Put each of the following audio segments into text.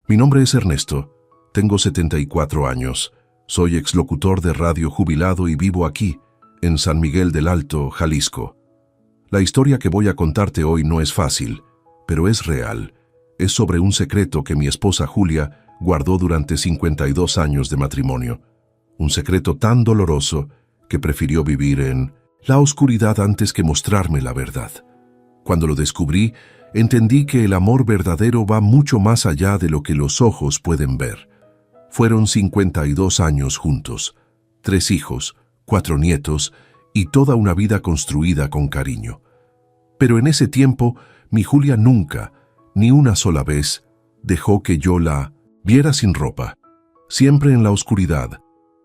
Mi nombre es Ernesto, tengo 74 años, soy exlocutor de radio jubilado y vivo aquí, en San Miguel del Alto, Jalisco. La historia que voy a contarte hoy no es fácil, pero es real. Es sobre un secreto que mi esposa Julia guardó durante 52 años de matrimonio. Un secreto tan doloroso que prefirió vivir en la oscuridad antes que mostrarme la verdad. Cuando lo descubrí, entendí que el amor verdadero va mucho más allá de lo que los ojos pueden ver. Fueron 52 años juntos, 3 hijos, 4 nietos y toda una vida construida con cariño. Pero en ese tiempo, mi Julia nunca, ni una sola vez, dejó que yo la viera sin ropa. Siempre en la oscuridad,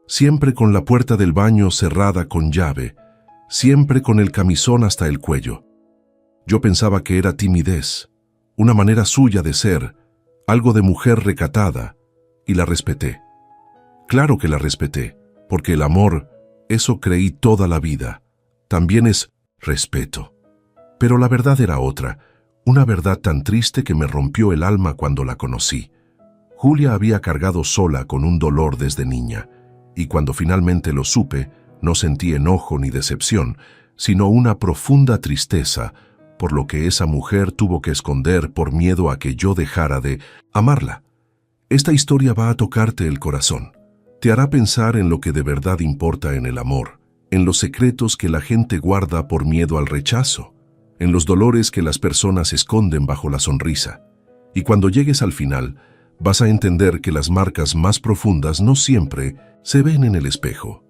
siempre con la puerta del baño cerrada con llave, siempre con el camisón hasta el cuello. Yo pensaba que era timidez, una manera suya de ser, algo de mujer recatada, y la respeté. Claro que la respeté, porque el amor, eso creí toda la vida, también es respeto. Pero la verdad era otra, una verdad tan triste que me rompió el alma cuando la conocí. Julia había cargado sola con un dolor desde niña, y cuando finalmente lo supe, no sentí enojo ni decepción, sino una profunda tristeza por lo que esa mujer tuvo que esconder por miedo a que yo dejara de amarla. Esta historia va a tocarte el corazón. Te hará pensar en lo que de verdad importa en el amor, en los secretos que la gente guarda por miedo al rechazo, en los dolores que las personas esconden bajo la sonrisa. Y cuando llegues al final, vas a entender que las marcas más profundas no siempre se ven en el espejo.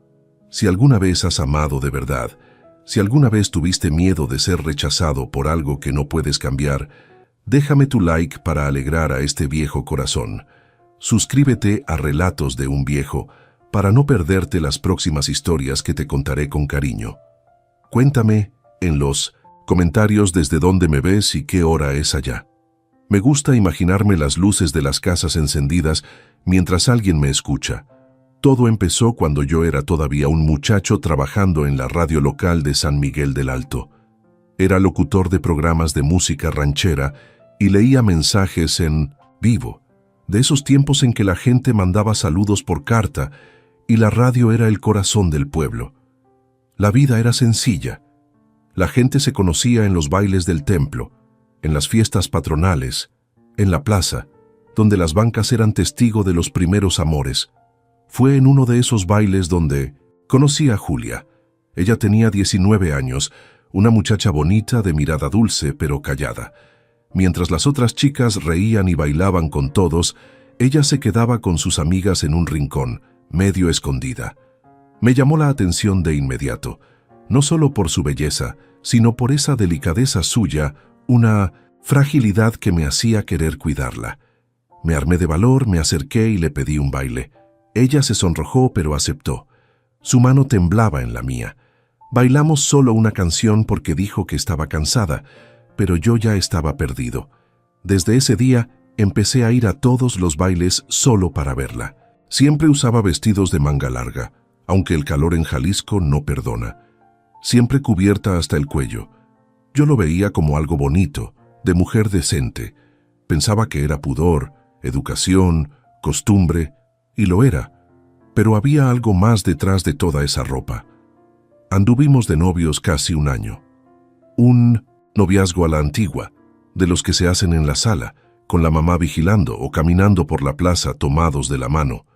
Si alguna vez has amado de verdad, si alguna vez tuviste miedo de ser rechazado por algo que no puedes cambiar, déjame tu like para alegrar a este viejo corazón. Suscríbete a Relatos de un Viejo para no perderte las próximas historias que te contaré con cariño. Cuéntame en los comentarios desde dónde me ves y qué hora es allá. Me gusta imaginarme las luces de las casas encendidas mientras alguien me escucha. Todo empezó cuando yo era todavía un muchacho trabajando en la radio local de San Miguel del Alto. Era locutor de programas de música ranchera y leía mensajes en vivo, de esos tiempos en que la gente mandaba saludos por carta y la radio era el corazón del pueblo. La vida era sencilla. La gente se conocía en los bailes del templo, en las fiestas patronales, en la plaza, donde las bancas eran testigo de los primeros amores. Fue en uno de esos bailes donde conocí a Julia. Ella tenía 19 años, una muchacha bonita de mirada dulce pero callada. Mientras las otras chicas reían y bailaban con todos, ella se quedaba con sus amigas en un rincón, medio escondida. Me llamó la atención de inmediato, no solo por su belleza, sino por esa delicadeza suya, una fragilidad que me hacía querer cuidarla. Me armé de valor, me acerqué y le pedí un baile. Ella se sonrojó pero aceptó. Su mano temblaba en la mía. Bailamos solo una canción porque dijo que estaba cansada, pero yo ya estaba perdido. Desde ese día empecé a ir a todos los bailes solo para verla. Siempre usaba vestidos de manga larga, aunque el calor en Jalisco no perdona. Siempre cubierta hasta el cuello. Yo lo veía como algo bonito, de mujer decente. Pensaba que era pudor, educación, costumbre, y lo era, pero había algo más detrás de toda esa ropa. Anduvimos de novios casi un año. Un noviazgo a la antigua, de los que se hacen en la sala, con la mamá vigilando o caminando por la plaza tomados de la mano.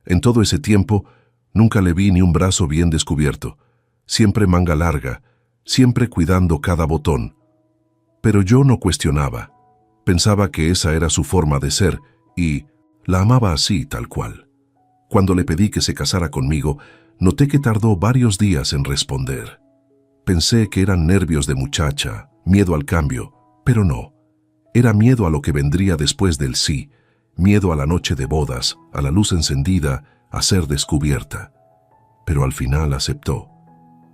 En todo ese tiempo, nunca le vi ni un brazo bien descubierto, siempre manga larga, siempre cuidando cada botón. Pero yo no cuestionaba. Pensaba que esa era su forma de ser y la amaba así, tal cual. Cuando le pedí que se casara conmigo, noté que tardó varios días en responder. Pensé que eran nervios de muchacha, miedo al cambio, pero no. Era miedo a lo que vendría después del sí, miedo a la noche de bodas, a la luz encendida, a ser descubierta. Pero al final aceptó.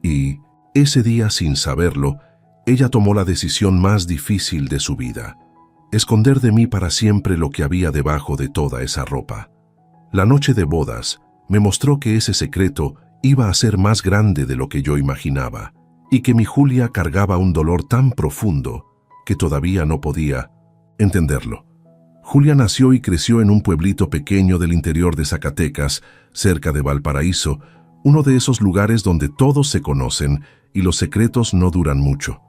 Y ese día, sin saberlo, ella tomó la decisión más difícil de su vida: esconder de mí para siempre lo que había debajo de toda esa ropa. La noche de bodas me mostró que ese secreto iba a ser más grande de lo que yo imaginaba, y que mi Julia cargaba un dolor tan profundo que todavía no podía entenderlo. Julia nació y creció en un pueblito pequeño del interior de Zacatecas, cerca de Valparaíso, uno de esos lugares donde todos se conocen y los secretos no duran mucho.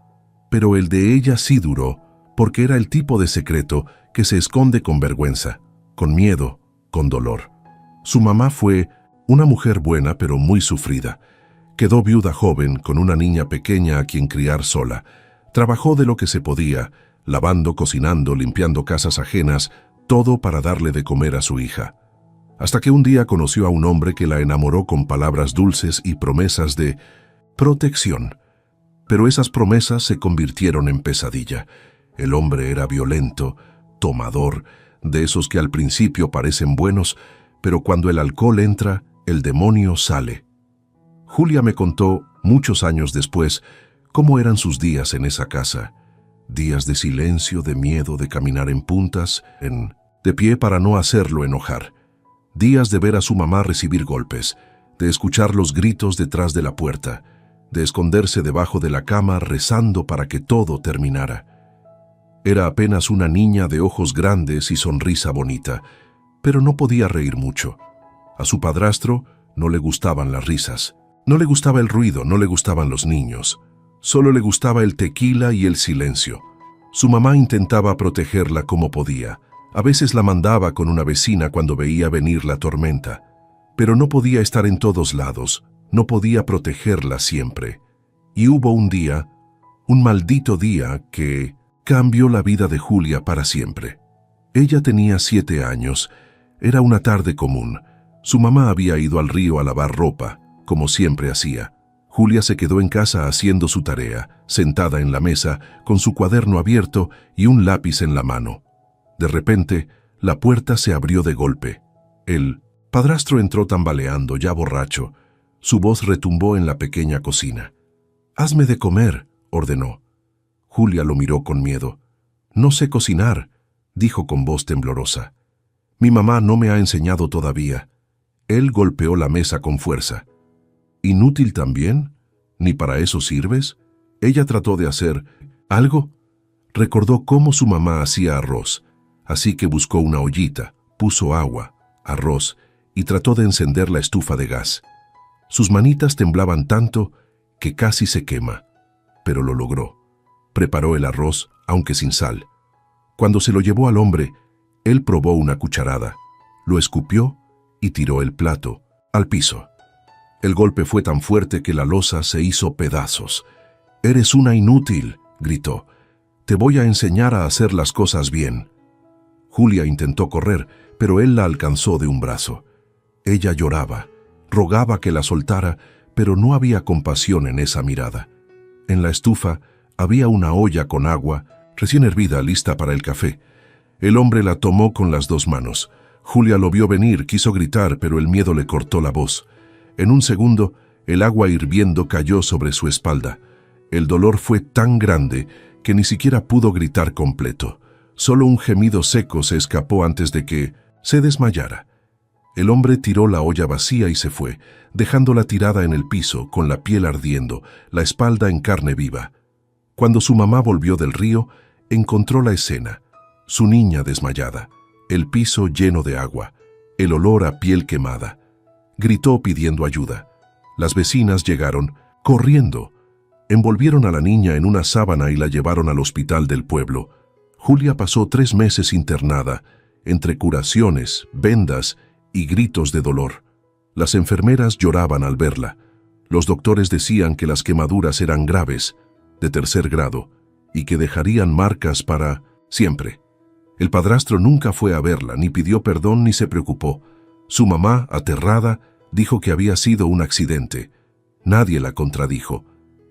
Pero el de ella sí duró, porque era el tipo de secreto que se esconde con vergüenza, con miedo, con dolor. Su mamá fue una mujer buena pero muy sufrida. Quedó viuda joven con una niña pequeña a quien criar sola. Trabajó de lo que se podía, lavando, cocinando, limpiando casas ajenas, todo para darle de comer a su hija. Hasta que un día conoció a un hombre que la enamoró con palabras dulces y promesas de protección. Pero esas promesas se convirtieron en pesadilla. El hombre era violento, tomador, de esos que al principio parecen buenos, pero cuando el alcohol entra, el demonio sale. Julia me contó, muchos años después, cómo eran sus días en esa casa. Días de silencio, de miedo, de caminar en puntas, de pie para no hacerlo enojar. Días de ver a su mamá recibir golpes, de escuchar los gritos detrás de la puerta, de esconderse debajo de la cama rezando para que todo terminara. Era apenas una niña de ojos grandes y sonrisa bonita, pero no podía reír mucho. A su padrastro no le gustaban las risas, no le gustaba el ruido, no le gustaban los niños. Solo le gustaba el tequila y el silencio. Su mamá intentaba protegerla como podía. A veces la mandaba con una vecina cuando veía venir la tormenta. Pero no podía estar en todos lados, no podía protegerla siempre. Y hubo un día, un maldito día, que cambió la vida de Julia para siempre. Ella tenía 7 años. Era una tarde común. Su mamá había ido al río a lavar ropa, como siempre hacía. Julia se quedó en casa haciendo su tarea, sentada en la mesa, con su cuaderno abierto y un lápiz en la mano. De repente, la puerta se abrió de golpe. El padrastro entró tambaleando, ya borracho. Su voz retumbó en la pequeña cocina. «Hazme de comer», ordenó. Julia lo miró con miedo. «No sé cocinar», dijo con voz temblorosa. «Mi mamá no me ha enseñado todavía». Él golpeó la mesa con fuerza. «¿Inútil también? ¿Ni para eso sirves?» Ella trató de hacer algo. Recordó cómo su mamá hacía arroz, así que buscó una ollita, puso agua, arroz y trató de encender la estufa de gas. Sus manitas temblaban tanto que casi se quema, pero lo logró. Preparó el arroz, aunque sin sal. Cuando se lo llevó al hombre, él probó una cucharada, lo escupió y tiró el plato al piso. El golpe fue tan fuerte que la loza se hizo pedazos. «Eres una inútil», gritó. «Te voy a enseñar a hacer las cosas bien». Julia intentó correr, pero él la alcanzó de un brazo. Ella lloraba, rogaba que la soltara, pero no había compasión en esa mirada. En la estufa había una olla con agua, recién hervida, lista para el café. El hombre la tomó con las 2 manos. Julia lo vio venir, quiso gritar, pero el miedo le cortó la voz. En un segundo, el agua hirviendo cayó sobre su espalda. El dolor fue tan grande que ni siquiera pudo gritar completo. Solo un gemido seco se escapó antes de que se desmayara. El hombre tiró la olla vacía y se fue, dejándola tirada en el piso, con la piel ardiendo, la espalda en carne viva. Cuando su mamá volvió del río, encontró la escena. Su niña desmayada, el piso lleno de agua, el olor a piel quemada. Gritó pidiendo ayuda. Las vecinas llegaron, corriendo. Envolvieron a la niña en una sábana y la llevaron al hospital del pueblo. Julia pasó 3 meses internada, entre curaciones, vendas y gritos de dolor. Las enfermeras lloraban al verla. Los doctores decían que las quemaduras eran graves, de 3er grado, y que dejarían marcas para siempre. El padrastro nunca fue a verla, ni pidió perdón ni se preocupó. Su mamá, aterrada, dijo que había sido un accidente. Nadie la contradijo.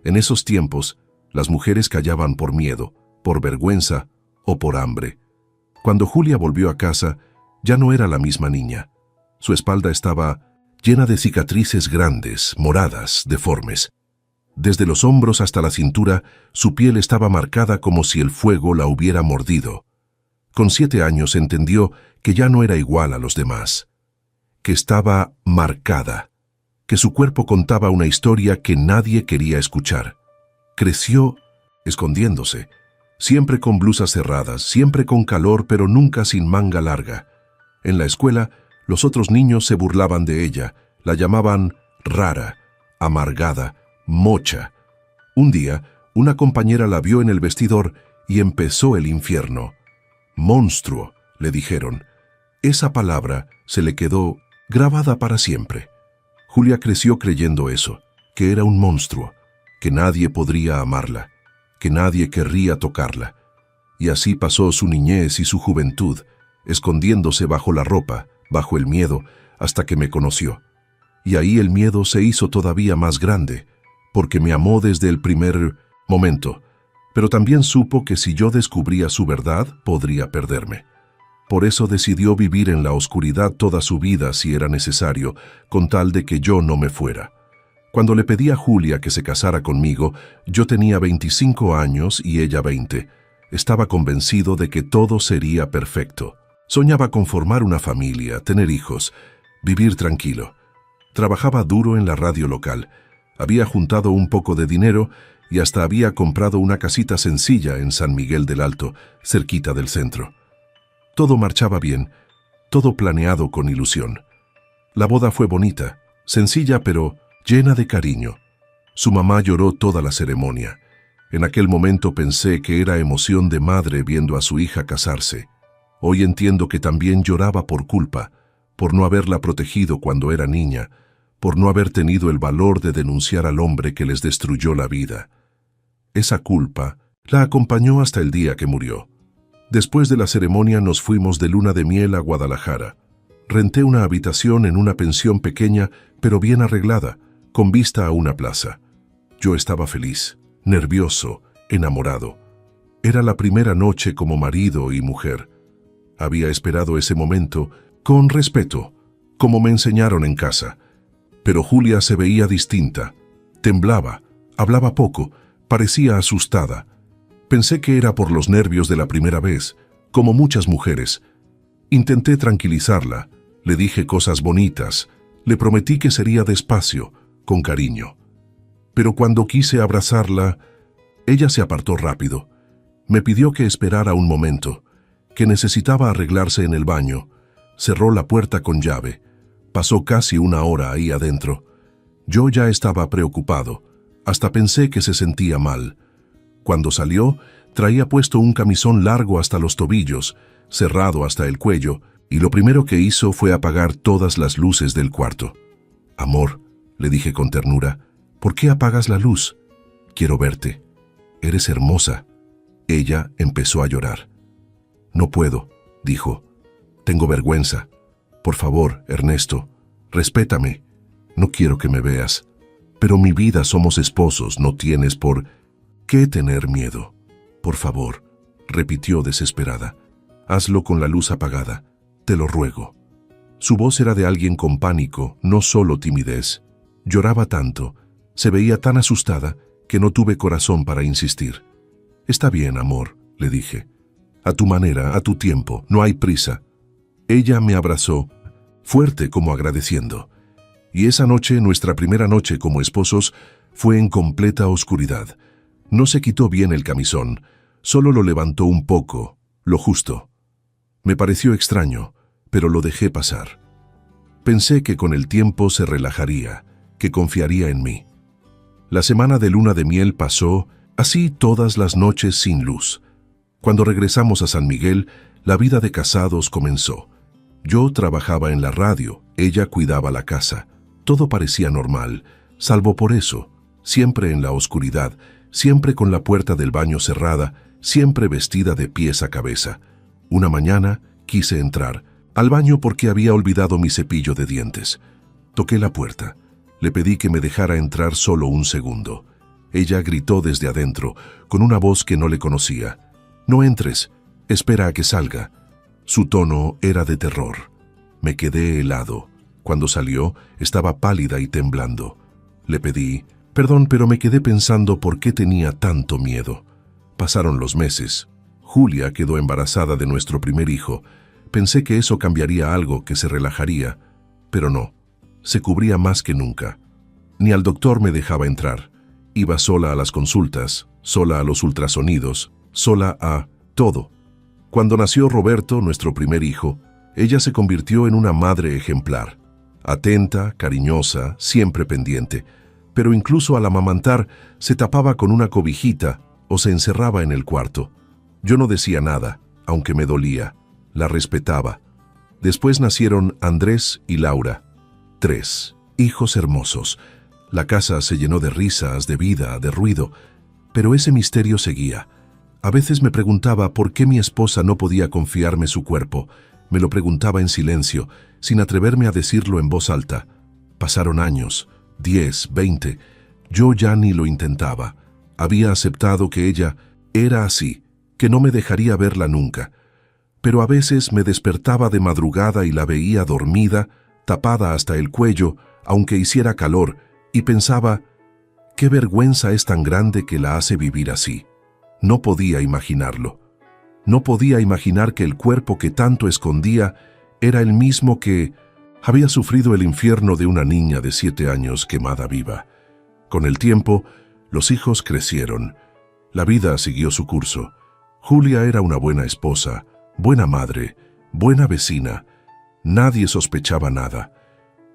En esos tiempos, las mujeres callaban por miedo, por vergüenza o por hambre. Cuando Julia volvió a casa, ya no era la misma niña. Su espalda estaba llena de cicatrices grandes, moradas, deformes. Desde los hombros hasta la cintura, su piel estaba marcada como si el fuego la hubiera mordido. Con 7 años entendió que ya no era igual a los demás, que estaba marcada, que su cuerpo contaba una historia que nadie quería escuchar. Creció escondiéndose, Siempre con blusas cerradas, siempre con calor, pero nunca sin manga larga. En la escuela, los otros niños se burlaban de ella, la llamaban rara, amargada, mocha. Un día, una compañera la vio en el vestidor y empezó el infierno. Monstruo, le dijeron. Esa palabra se le quedó grabada para siempre. Julia creció creyendo eso, que era un monstruo, que nadie podría amarla, que nadie querría tocarla. Y así pasó su niñez y su juventud, escondiéndose bajo la ropa, bajo el miedo, hasta que me conoció. Y ahí el miedo se hizo todavía más grande, porque me amó desde el primer momento, pero también supo que si yo descubría su verdad, podría perderme. Por eso decidió vivir en la oscuridad toda su vida si era necesario, con tal de que yo no me fuera. Cuando le pedí a Julia que se casara conmigo, yo tenía 25 años y ella 20. Estaba convencido de que todo sería perfecto. Soñaba con formar una familia, tener hijos, vivir tranquilo. Trabajaba duro en la radio local. Había juntado un poco de dinero y hasta había comprado una casita sencilla en San Miguel del Alto, cerquita del centro. Todo marchaba bien, todo planeado con ilusión. La boda fue bonita, sencilla pero llena de cariño. Su mamá lloró toda la ceremonia. En aquel momento pensé que era emoción de madre viendo a su hija casarse. Hoy entiendo que también lloraba por culpa, por no haberla protegido cuando era niña, por no haber tenido el valor de denunciar al hombre que les destruyó la vida. Esa culpa la acompañó hasta el día que murió. Después de la ceremonia nos fuimos de luna de miel a Guadalajara. Renté una habitación en una pensión pequeña, pero bien arreglada, con vista a una plaza. Yo estaba feliz, nervioso, enamorado. Era la primera noche como marido y mujer. Había esperado ese momento con respeto, como me enseñaron en casa. Pero Julia se veía distinta. Temblaba, hablaba poco, parecía asustada. Pensé que era por los nervios de la primera vez, como muchas mujeres. Intenté tranquilizarla, le dije cosas bonitas, le prometí que sería despacio, con cariño. Pero cuando quise abrazarla, ella se apartó rápido. Me pidió que esperara un momento, que necesitaba arreglarse en el baño. Cerró la puerta con llave. Pasó casi una hora ahí adentro. Yo ya estaba preocupado, hasta pensé que se sentía mal. Cuando salió, traía puesto un camisón largo hasta los tobillos, cerrado hasta el cuello, y lo primero que hizo fue apagar todas las luces del cuarto. «Amor», le dije con ternura, «¿por qué apagas la luz? Quiero verte. Eres hermosa». Ella empezó a llorar. «No puedo», dijo. «Tengo vergüenza. Por favor, Ernesto, respétame. No quiero que me veas. Pero mi vida, somos esposos, no tienes por qué tener miedo. Por favor», repitió desesperada. «Hazlo con la luz apagada. Te lo ruego». Su voz era de alguien con pánico, no solo timidez. Lloraba tanto, se veía tan asustada, que no tuve corazón para insistir. «Está bien, amor», le dije. «A tu manera, a tu tiempo, no hay prisa». Ella me abrazó, fuerte como agradeciendo. Y esa noche, nuestra primera noche como esposos, fue en completa oscuridad. No se quitó bien el camisón, solo lo levantó un poco, lo justo. Me pareció extraño, pero lo dejé pasar. Pensé que con el tiempo se relajaría, que confiaría en mí. La semana de luna de miel pasó así todas las noches sin luz. Cuando regresamos a San Miguel, la vida de casados comenzó. Yo trabajaba en la radio, ella cuidaba la casa. Todo parecía normal, salvo por eso, siempre en la oscuridad, siempre con la puerta del baño cerrada, siempre vestida de pies a cabeza. Una mañana quise entrar al baño porque había olvidado mi cepillo de dientes. Toqué la puerta. Le pedí que me dejara entrar solo un segundo. Ella gritó desde adentro, con una voz que no le conocía. «No entres, espera a que salga». Su tono era de terror. Me quedé helado. Cuando salió, estaba pálida y temblando. Le pedí, «Perdón, pero me quedé pensando por qué tenía tanto miedo». Pasaron los meses. Julia quedó embarazada de nuestro primer hijo. Pensé que eso cambiaría algo, que se relajaría, pero no. Se cubría más que nunca. Ni al doctor me dejaba entrar. Iba sola a las consultas, sola a los ultrasonidos, sola a todo. Cuando nació Roberto, nuestro primer hijo, ella se convirtió en una madre ejemplar, atenta, cariñosa, siempre pendiente, pero incluso al amamantar se tapaba con una cobijita o se encerraba en el cuarto. Yo no decía nada, aunque me dolía, la respetaba. Después nacieron Andrés y Laura, 3 hijos hermosos. La casa se llenó de risas, de vida, de ruido, pero ese misterio seguía. A veces me preguntaba por qué mi esposa no podía confiarme su cuerpo. Me lo preguntaba en silencio, sin atreverme a decirlo en voz alta. Pasaron años, 10, 20. Yo ya ni lo intentaba. Había aceptado que ella era así, que no me dejaría verla nunca. Pero a veces me despertaba de madrugada y la veía dormida, tapada hasta el cuello, aunque hiciera calor, y pensaba, qué vergüenza es tan grande que la hace vivir así. No podía imaginarlo. No podía imaginar que el cuerpo que tanto escondía era el mismo que había sufrido el infierno de una niña de 7 años quemada viva. Con el tiempo, los hijos crecieron. La vida siguió su curso. Julia era una buena esposa, buena madre, buena vecina. Nadie sospechaba nada.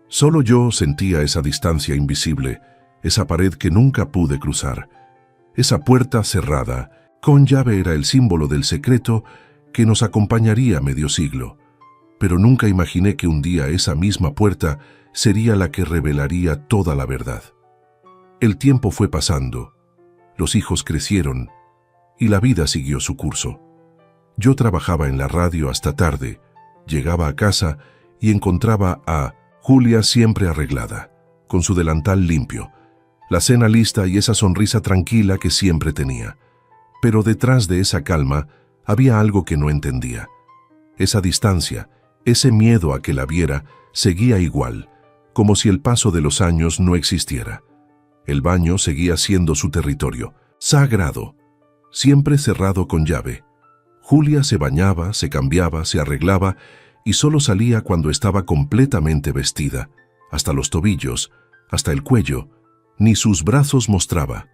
Solo yo sentía esa distancia invisible, esa pared que nunca pude cruzar. Esa puerta cerrada, con llave, era el símbolo del secreto que nos acompañaría medio siglo. Pero nunca imaginé que un día esa misma puerta sería la que revelaría toda la verdad. El tiempo fue pasando, los hijos crecieron y la vida siguió su curso. Yo trabajaba en la radio hasta tarde, llegaba a casa y encontraba a Julia siempre arreglada, con su delantal limpio, la cena lista y esa sonrisa tranquila que siempre tenía. Pero detrás de esa calma había algo que no entendía. Esa distancia, ese miedo a que la viera, seguía igual, como si el paso de los años no existiera. El baño seguía siendo su territorio, sagrado, siempre cerrado con llave. Julia se bañaba, se cambiaba, se arreglaba y solo salía cuando estaba completamente vestida, hasta los tobillos, hasta el cuello, ni sus brazos mostraba.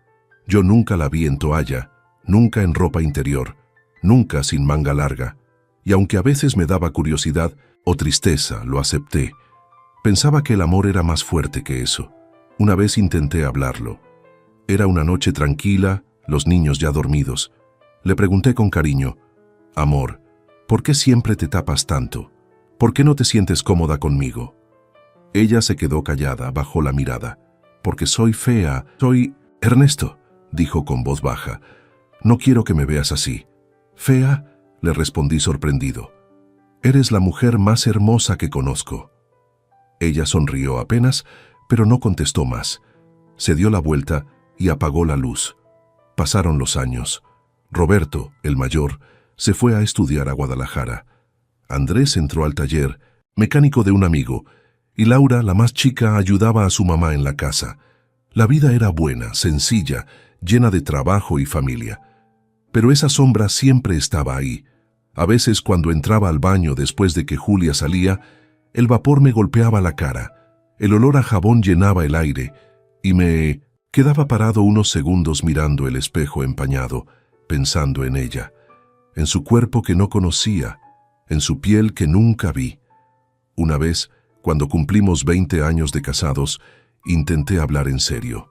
Yo nunca la vi en toalla, nunca en ropa interior, nunca sin manga larga, y aunque a veces me daba curiosidad o tristeza, lo acepté. Pensaba que el amor era más fuerte que eso. Una vez intenté hablarlo. Era una noche tranquila, los niños ya dormidos. Le pregunté con cariño, «Amor, ¿por qué siempre te tapas tanto? ¿Por qué no te sientes cómoda conmigo?» Ella se quedó callada, bajó la mirada. «Porque soy fea, soy...» «Ernesto», dijo con voz baja, «no quiero que me veas así». «¿Fea?», le respondí sorprendido. «Eres la mujer más hermosa que conozco». Ella sonrió apenas, pero no contestó más. Se dio la vuelta y apagó la luz. Pasaron los años. Roberto, el mayor, se fue a estudiar a Guadalajara. Andrés entró al taller, mecánico de un amigo, y Laura, la más chica, ayudaba a su mamá en la casa. La vida era buena, sencilla, llena de trabajo y familia. Pero esa sombra siempre estaba ahí. A veces, cuando entraba al baño después de que Julia salía, el vapor me golpeaba la cara, el olor a jabón llenaba el aire, y me quedaba parado unos segundos mirando el espejo empañado, pensando en ella, en su cuerpo que no conocía, en su piel que nunca vi. Una vez, cuando cumplimos 20 años de casados, intenté hablar en serio.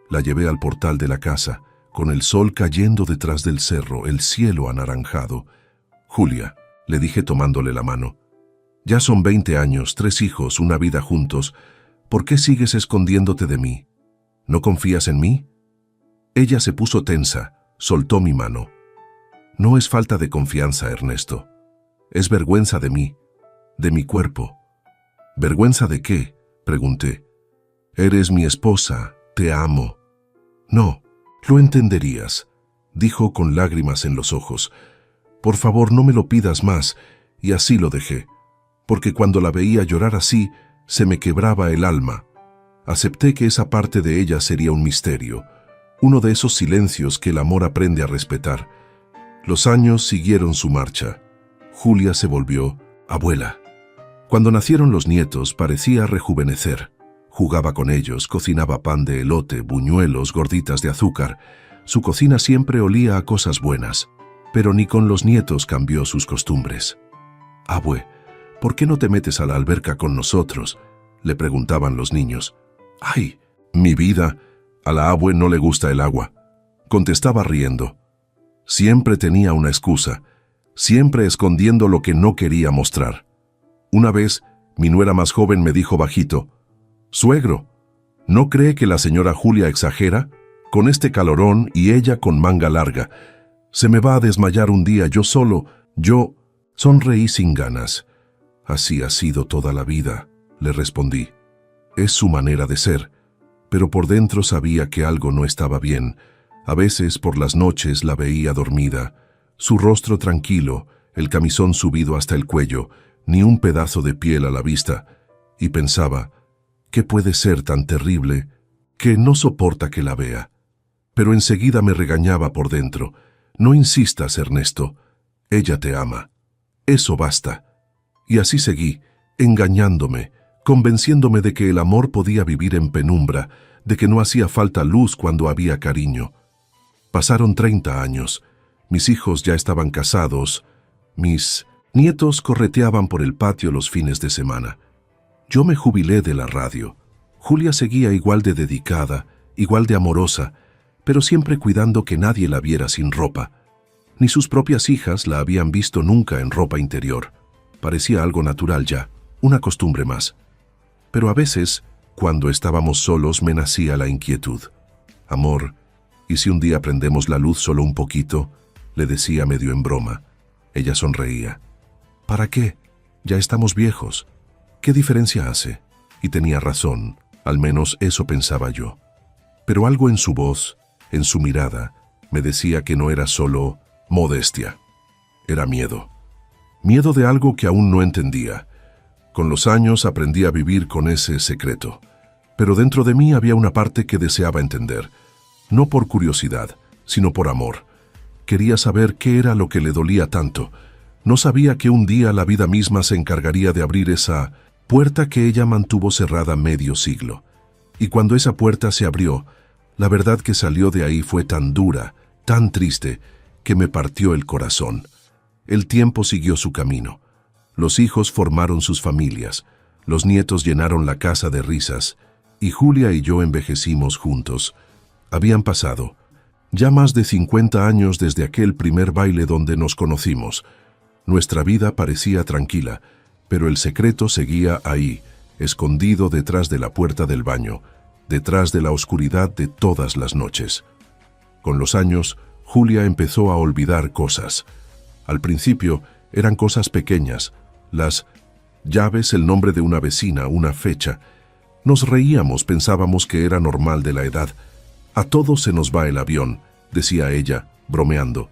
La llevé al portal de la casa, con el sol cayendo detrás del cerro, el cielo anaranjado. «Julia», le dije tomándole la mano, «ya son 20 años, 3 hijos, una vida juntos. ¿Por qué sigues escondiéndote de mí? ¿No confías en mí?» Ella se puso tensa, soltó mi mano. «No es falta de confianza, Ernesto. Es vergüenza de mí, de mi cuerpo». «¿Vergüenza de qué?», pregunté. «Eres mi esposa, te amo». «No, lo entenderías», dijo con lágrimas en los ojos. «Por favor, no me lo pidas más», y así lo dejé, porque cuando la veía llorar así, se me quebraba el alma. Acepté que esa parte de ella sería un misterio, uno de esos silencios que el amor aprende a respetar. Los años siguieron su marcha. Julia se volvió abuela. Cuando nacieron los nietos, parecía rejuvenecer. Jugaba con ellos, cocinaba pan de elote, buñuelos, gorditas de azúcar. Su cocina siempre olía a cosas buenas. pero ni con los nietos cambió sus costumbres. «Abue, ¿por qué no te metes a la alberca con nosotros?», le preguntaban los niños. «Ay, mi vida, a la abue no le gusta el agua», contestaba riendo. Siempre tenía una excusa, siempre escondiendo lo que no quería mostrar. Una vez, mi nuera más joven me dijo bajito: «Suegro, ¿no cree que la señora Julia exagera? Con este calorón y ella con manga larga. Se me va a desmayar un día yo solo». Yo sonreí sin ganas. «Así ha sido toda la vida», le respondí. «Es su manera de ser», pero por dentro sabía que algo no estaba bien. A veces por las noches la veía dormida, su rostro tranquilo, el camisón subido hasta el cuello, ni un pedazo de piel a la vista, y pensaba: ¿qué puede ser tan terrible que no soporta que la vea? Pero enseguida me regañaba por dentro: «No insistas, Ernesto, ella te ama. Eso basta». Y así seguí, engañándome, convenciéndome de que el amor podía vivir en penumbra, de que no hacía falta luz cuando había cariño. Pasaron 30 años, mis hijos ya estaban casados, mis nietos correteaban por el patio los fines de semana. Yo me jubilé de la radio. Julia seguía igual de dedicada, igual de amorosa, pero siempre cuidando que nadie la viera sin ropa. Ni sus propias hijas la habían visto nunca en ropa interior. Parecía algo natural ya, una costumbre más. Pero a veces, cuando estábamos solos, me nacía la inquietud. «Amor, ¿y si un día prendemos la luz solo un poquito?», le decía medio en broma. Ella sonreía. «¿Para qué? Ya estamos viejos. ¿Qué diferencia hace?». Y tenía razón, al menos eso pensaba yo. Pero algo en su voz, en su mirada, me decía que no era solo modestia. Era miedo. Miedo de algo que aún no entendía. Con los años aprendí a vivir con ese secreto. Pero dentro de mí había una parte que deseaba entender. No por curiosidad, sino por amor. Quería saber qué era lo que le dolía tanto. No sabía que un día la vida misma se encargaría de abrir esa puerta que ella mantuvo cerrada medio siglo. Y cuando esa puerta se abrió, la verdad que salió de ahí fue tan dura, tan triste, que me partió el corazón. El tiempo siguió su camino. Los hijos formaron sus familias, los nietos llenaron la casa de risas, y Julia y yo envejecimos juntos. Habían pasado ya más de 50 años desde aquel primer baile donde nos conocimos. Nuestra vida parecía tranquila, pero el secreto seguía ahí, escondido detrás de la puerta del baño, detrás de la oscuridad de todas las noches. Con los años, Julia empezó a olvidar cosas. Al principio eran cosas pequeñas, las llaves, el nombre de una vecina, una fecha. Nos reíamos, pensábamos que era normal de la edad. «A todos se nos va el avión», decía ella, bromeando.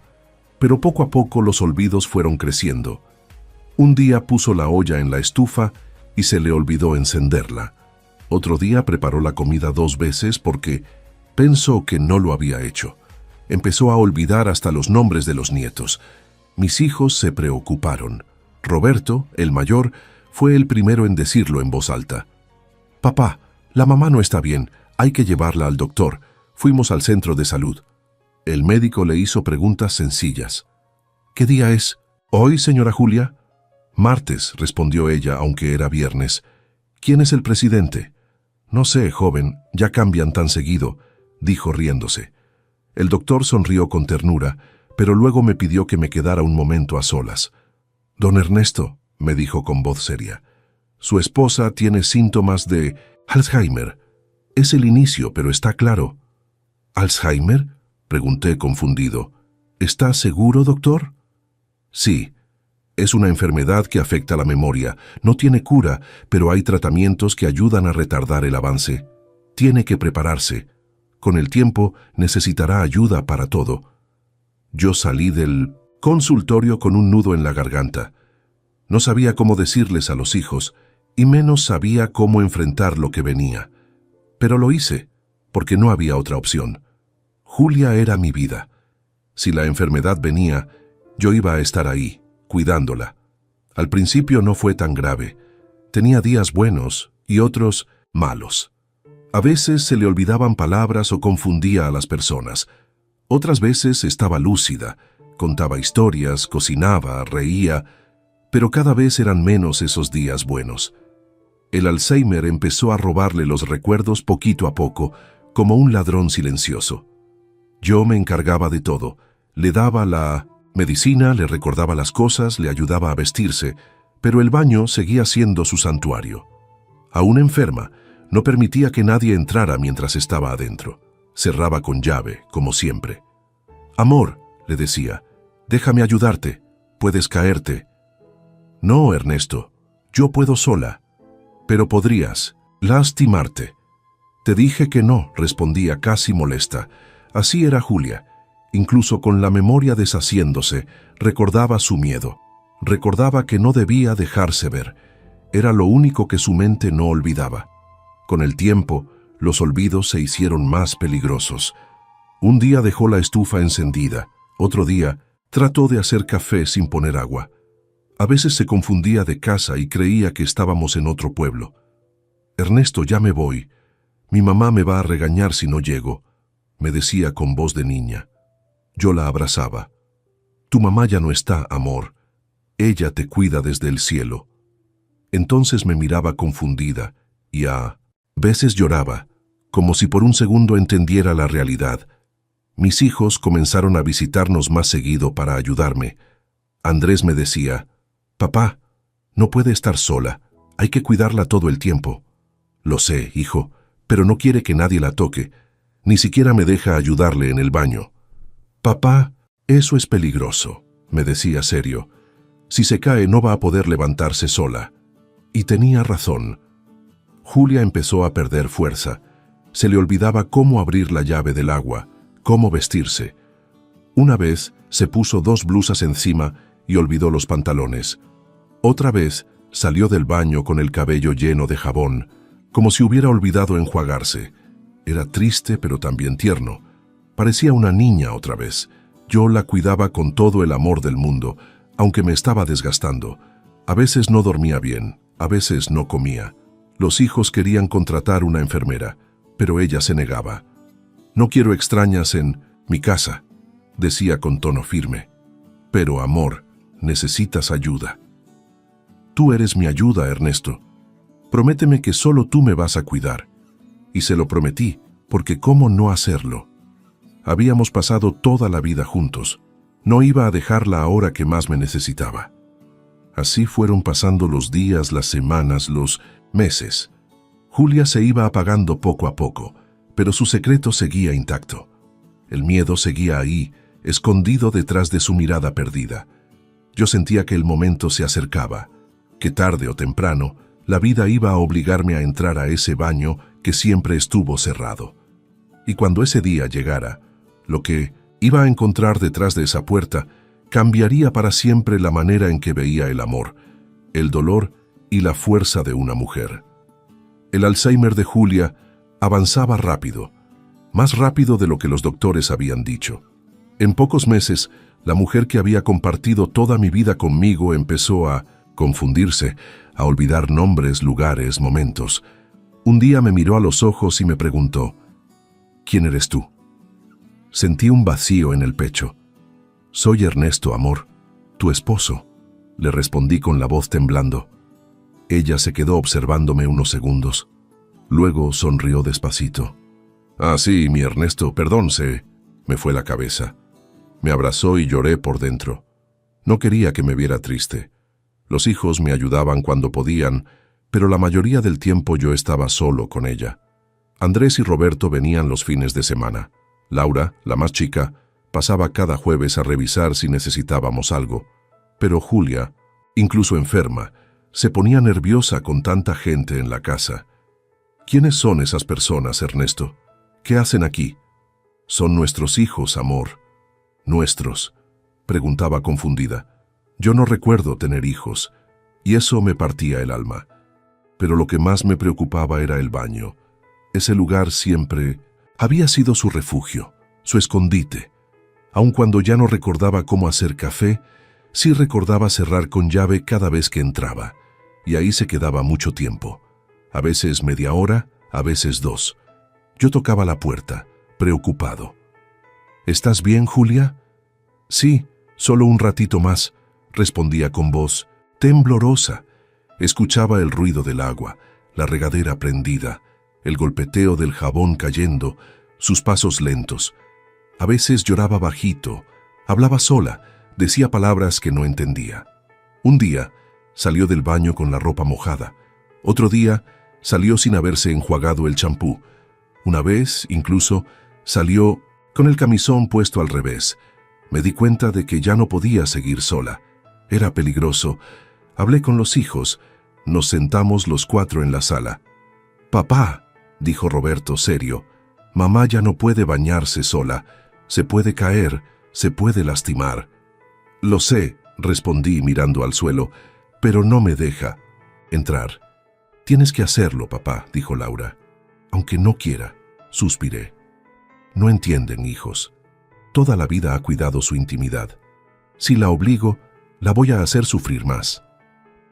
Pero poco a poco los olvidos fueron creciendo. Un día puso la olla en la estufa y se le olvidó encenderla. Otro día preparó la comida 2 veces porque pensó que no lo había hecho. Empezó a olvidar hasta los nombres de los nietos. Mis hijos se preocuparon. Roberto, el mayor, fue el primero en decirlo en voz alta. «Papá, la mamá no está bien, hay que llevarla al doctor». Fuimos al centro de salud. El médico le hizo preguntas sencillas. «¿Qué día es?» «Hoy, señora Julia». «Martes», respondió ella, aunque era viernes. «¿Quién es el presidente?» «No sé, joven, ya cambian tan seguido», dijo riéndose. El doctor sonrió con ternura, pero luego me pidió que me quedara un momento a solas. «Don Ernesto», me dijo con voz seria, «su esposa tiene síntomas de Alzheimer. Es el inicio, pero está claro». «¿Alzheimer?», pregunté confundido. «¿Está seguro, doctor?» «Sí. Es una enfermedad que afecta la memoria. No tiene cura, pero hay tratamientos que ayudan a retardar el avance. Tiene que prepararse. Con el tiempo necesitará ayuda para todo». Yo salí del consultorio con un nudo en la garganta. No sabía cómo decirles a los hijos, y menos sabía cómo enfrentar lo que venía. Pero lo hice, porque no había otra opción. Julia era mi vida. Si la enfermedad venía, yo iba a estar ahí, cuidándola. Al principio no fue tan grave. Tenía días buenos y otros malos. A veces se le olvidaban palabras o confundía a las personas. Otras veces estaba lúcida, contaba historias, cocinaba, reía, pero cada vez eran menos esos días buenos. El Alzheimer empezó a robarle los recuerdos poquito a poco, como un ladrón silencioso. Yo me encargaba de todo. Le daba la medicina, le recordaba las cosas, le ayudaba a vestirse, pero el baño seguía siendo su santuario. Aún enferma, no permitía que nadie entrara mientras estaba adentro. Cerraba con llave, como siempre. «Amor», le decía, «déjame ayudarte. Puedes caerte». «No, Ernesto, yo puedo sola». «Pero podrías lastimarte». «Te dije que no», respondía casi molesta. Así era Julia. Incluso con la memoria deshaciéndose, recordaba su miedo. Recordaba que no debía dejarse ver. Era lo único que su mente no olvidaba. Con el tiempo, los olvidos se hicieron más peligrosos. Un día dejó la estufa encendida. Otro día, trató de hacer café sin poner agua. A veces se confundía de casa y creía que estábamos en otro pueblo. «Ernesto, ya me voy. Mi mamá me va a regañar si no llego», me decía con voz de niña. Yo la abrazaba. «Tu mamá ya no está, amor. Ella te cuida desde el cielo». Entonces me miraba confundida y a veces lloraba, como si por un segundo entendiera la realidad. Mis hijos comenzaron a visitarnos más seguido para ayudarme. Andrés me decía, «Papá, no puede estar sola. Hay que cuidarla todo el tiempo». «Lo sé, hijo, pero no quiere que nadie la toque. Ni siquiera me deja ayudarle en el baño». «Papá, eso es peligroso», me decía serio. «Si se cae no va a poder levantarse sola». Y tenía razón. Julia empezó a perder fuerza. Se le olvidaba cómo abrir la llave del agua, cómo vestirse. Una vez se puso 2 blusas encima y olvidó los pantalones. Otra vez salió del baño con el cabello lleno de jabón, como si hubiera olvidado enjuagarse. Era triste pero también tierno. Parecía una niña otra vez. Yo la cuidaba con todo el amor del mundo, aunque me estaba desgastando. A veces no dormía bien, a veces no comía. Los hijos querían contratar una enfermera, pero ella se negaba. «No quiero extrañas en mi casa», decía con tono firme. «Pero, amor, necesitas ayuda». «Tú eres mi ayuda, Ernesto. Prométeme que solo tú me vas a cuidar». Y se lo prometí, porque ¿cómo no hacerlo? Habíamos pasado toda la vida juntos. No iba a dejarla ahora que más me necesitaba. Así fueron pasando los días, las semanas, los meses. Julia se iba apagando poco a poco, pero su secreto seguía intacto. El miedo seguía ahí, escondido detrás de su mirada perdida. Yo sentía que el momento se acercaba, que tarde o temprano la vida iba a obligarme a entrar a ese baño que siempre estuvo cerrado. Y cuando ese día llegara, lo que iba a encontrar detrás de esa puerta cambiaría para siempre la manera en que veía el amor, el dolor y la fuerza de una mujer. El Alzheimer de Julia avanzaba rápido, más rápido de lo que los doctores habían dicho. En pocos meses, la mujer que había compartido toda mi vida conmigo empezó a confundirse, a olvidar nombres, lugares, momentos. Un día me miró a los ojos y me preguntó, «¿Quién eres tú?». Sentí un vacío en el pecho. «Soy Ernesto, amor, tu esposo», le respondí con la voz temblando. Ella se quedó observándome unos segundos. Luego sonrió despacito. «Ah, sí, mi Ernesto, perdón, se me fue la cabeza». Me abrazó y lloré por dentro. No quería que me viera triste. Los hijos me ayudaban cuando podían, pero la mayoría del tiempo yo estaba solo con ella. Andrés y Roberto venían los fines de semana. Laura, la más chica, pasaba cada jueves a revisar si necesitábamos algo. Pero Julia, incluso enferma, se ponía nerviosa con tanta gente en la casa. «¿Quiénes son esas personas, Ernesto? ¿Qué hacen aquí?» «Son nuestros hijos, amor». «¿Nuestros?», preguntaba confundida. Yo no recuerdo tener hijos, y eso me partía el alma. Pero lo que más me preocupaba era el baño. Ese lugar siempre había sido su refugio, su escondite. Aun cuando ya no recordaba cómo hacer café, sí recordaba cerrar con llave cada vez que entraba, y ahí se quedaba mucho tiempo. A veces media hora, a veces 2. Yo tocaba la puerta, preocupado. «¿Estás bien, Julia?» «Sí, Solo un ratito más, respondía con voz temblorosa. Escuchaba el ruido del agua, la regadera prendida, el golpeteo del jabón cayendo, sus pasos lentos. A veces lloraba bajito, hablaba sola, decía palabras que no entendía. Un día salió del baño con la ropa mojada. Otro día salió sin haberse enjuagado el champú. Una vez, incluso, salió con el camisón puesto al revés. Me di cuenta de que ya no podía seguir sola. Era peligroso. Hablé con los hijos. Nos sentamos los 4 en la sala. «Papá», dijo Roberto serio, «mamá ya no puede bañarse sola. Se puede caer, se puede lastimar». «Lo sé», respondí mirando al suelo, «pero no me deja entrar». «Tienes que hacerlo, papá», dijo Laura. «Aunque no quiera», suspiré. «No entienden, hijos. Toda la vida ha cuidado su intimidad. Si la obligo, la voy a hacer sufrir más».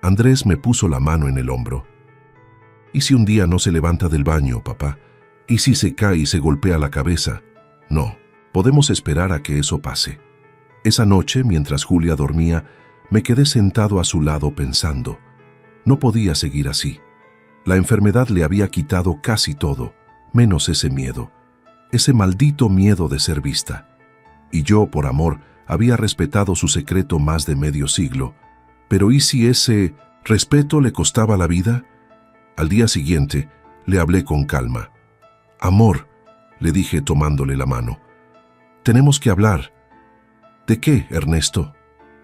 Andrés me puso la mano en el hombro. «¿Y si un día no se levanta del baño, papá? ¿Y si se cae y se golpea la cabeza?» «No, podemos esperar a que eso pase». Esa noche, mientras Julia dormía, me quedé sentado a su lado pensando. No podía seguir así. La enfermedad le había quitado casi todo, menos ese miedo. Ese maldito miedo de ser vista. Y yo, por amor, había respetado su secreto más de medio siglo. Pero ¿y si ese respeto le costaba la vida? Al día siguiente, le hablé con calma. «Amor», le dije tomándole la mano, «tenemos que hablar». «¿De qué, Ernesto?»,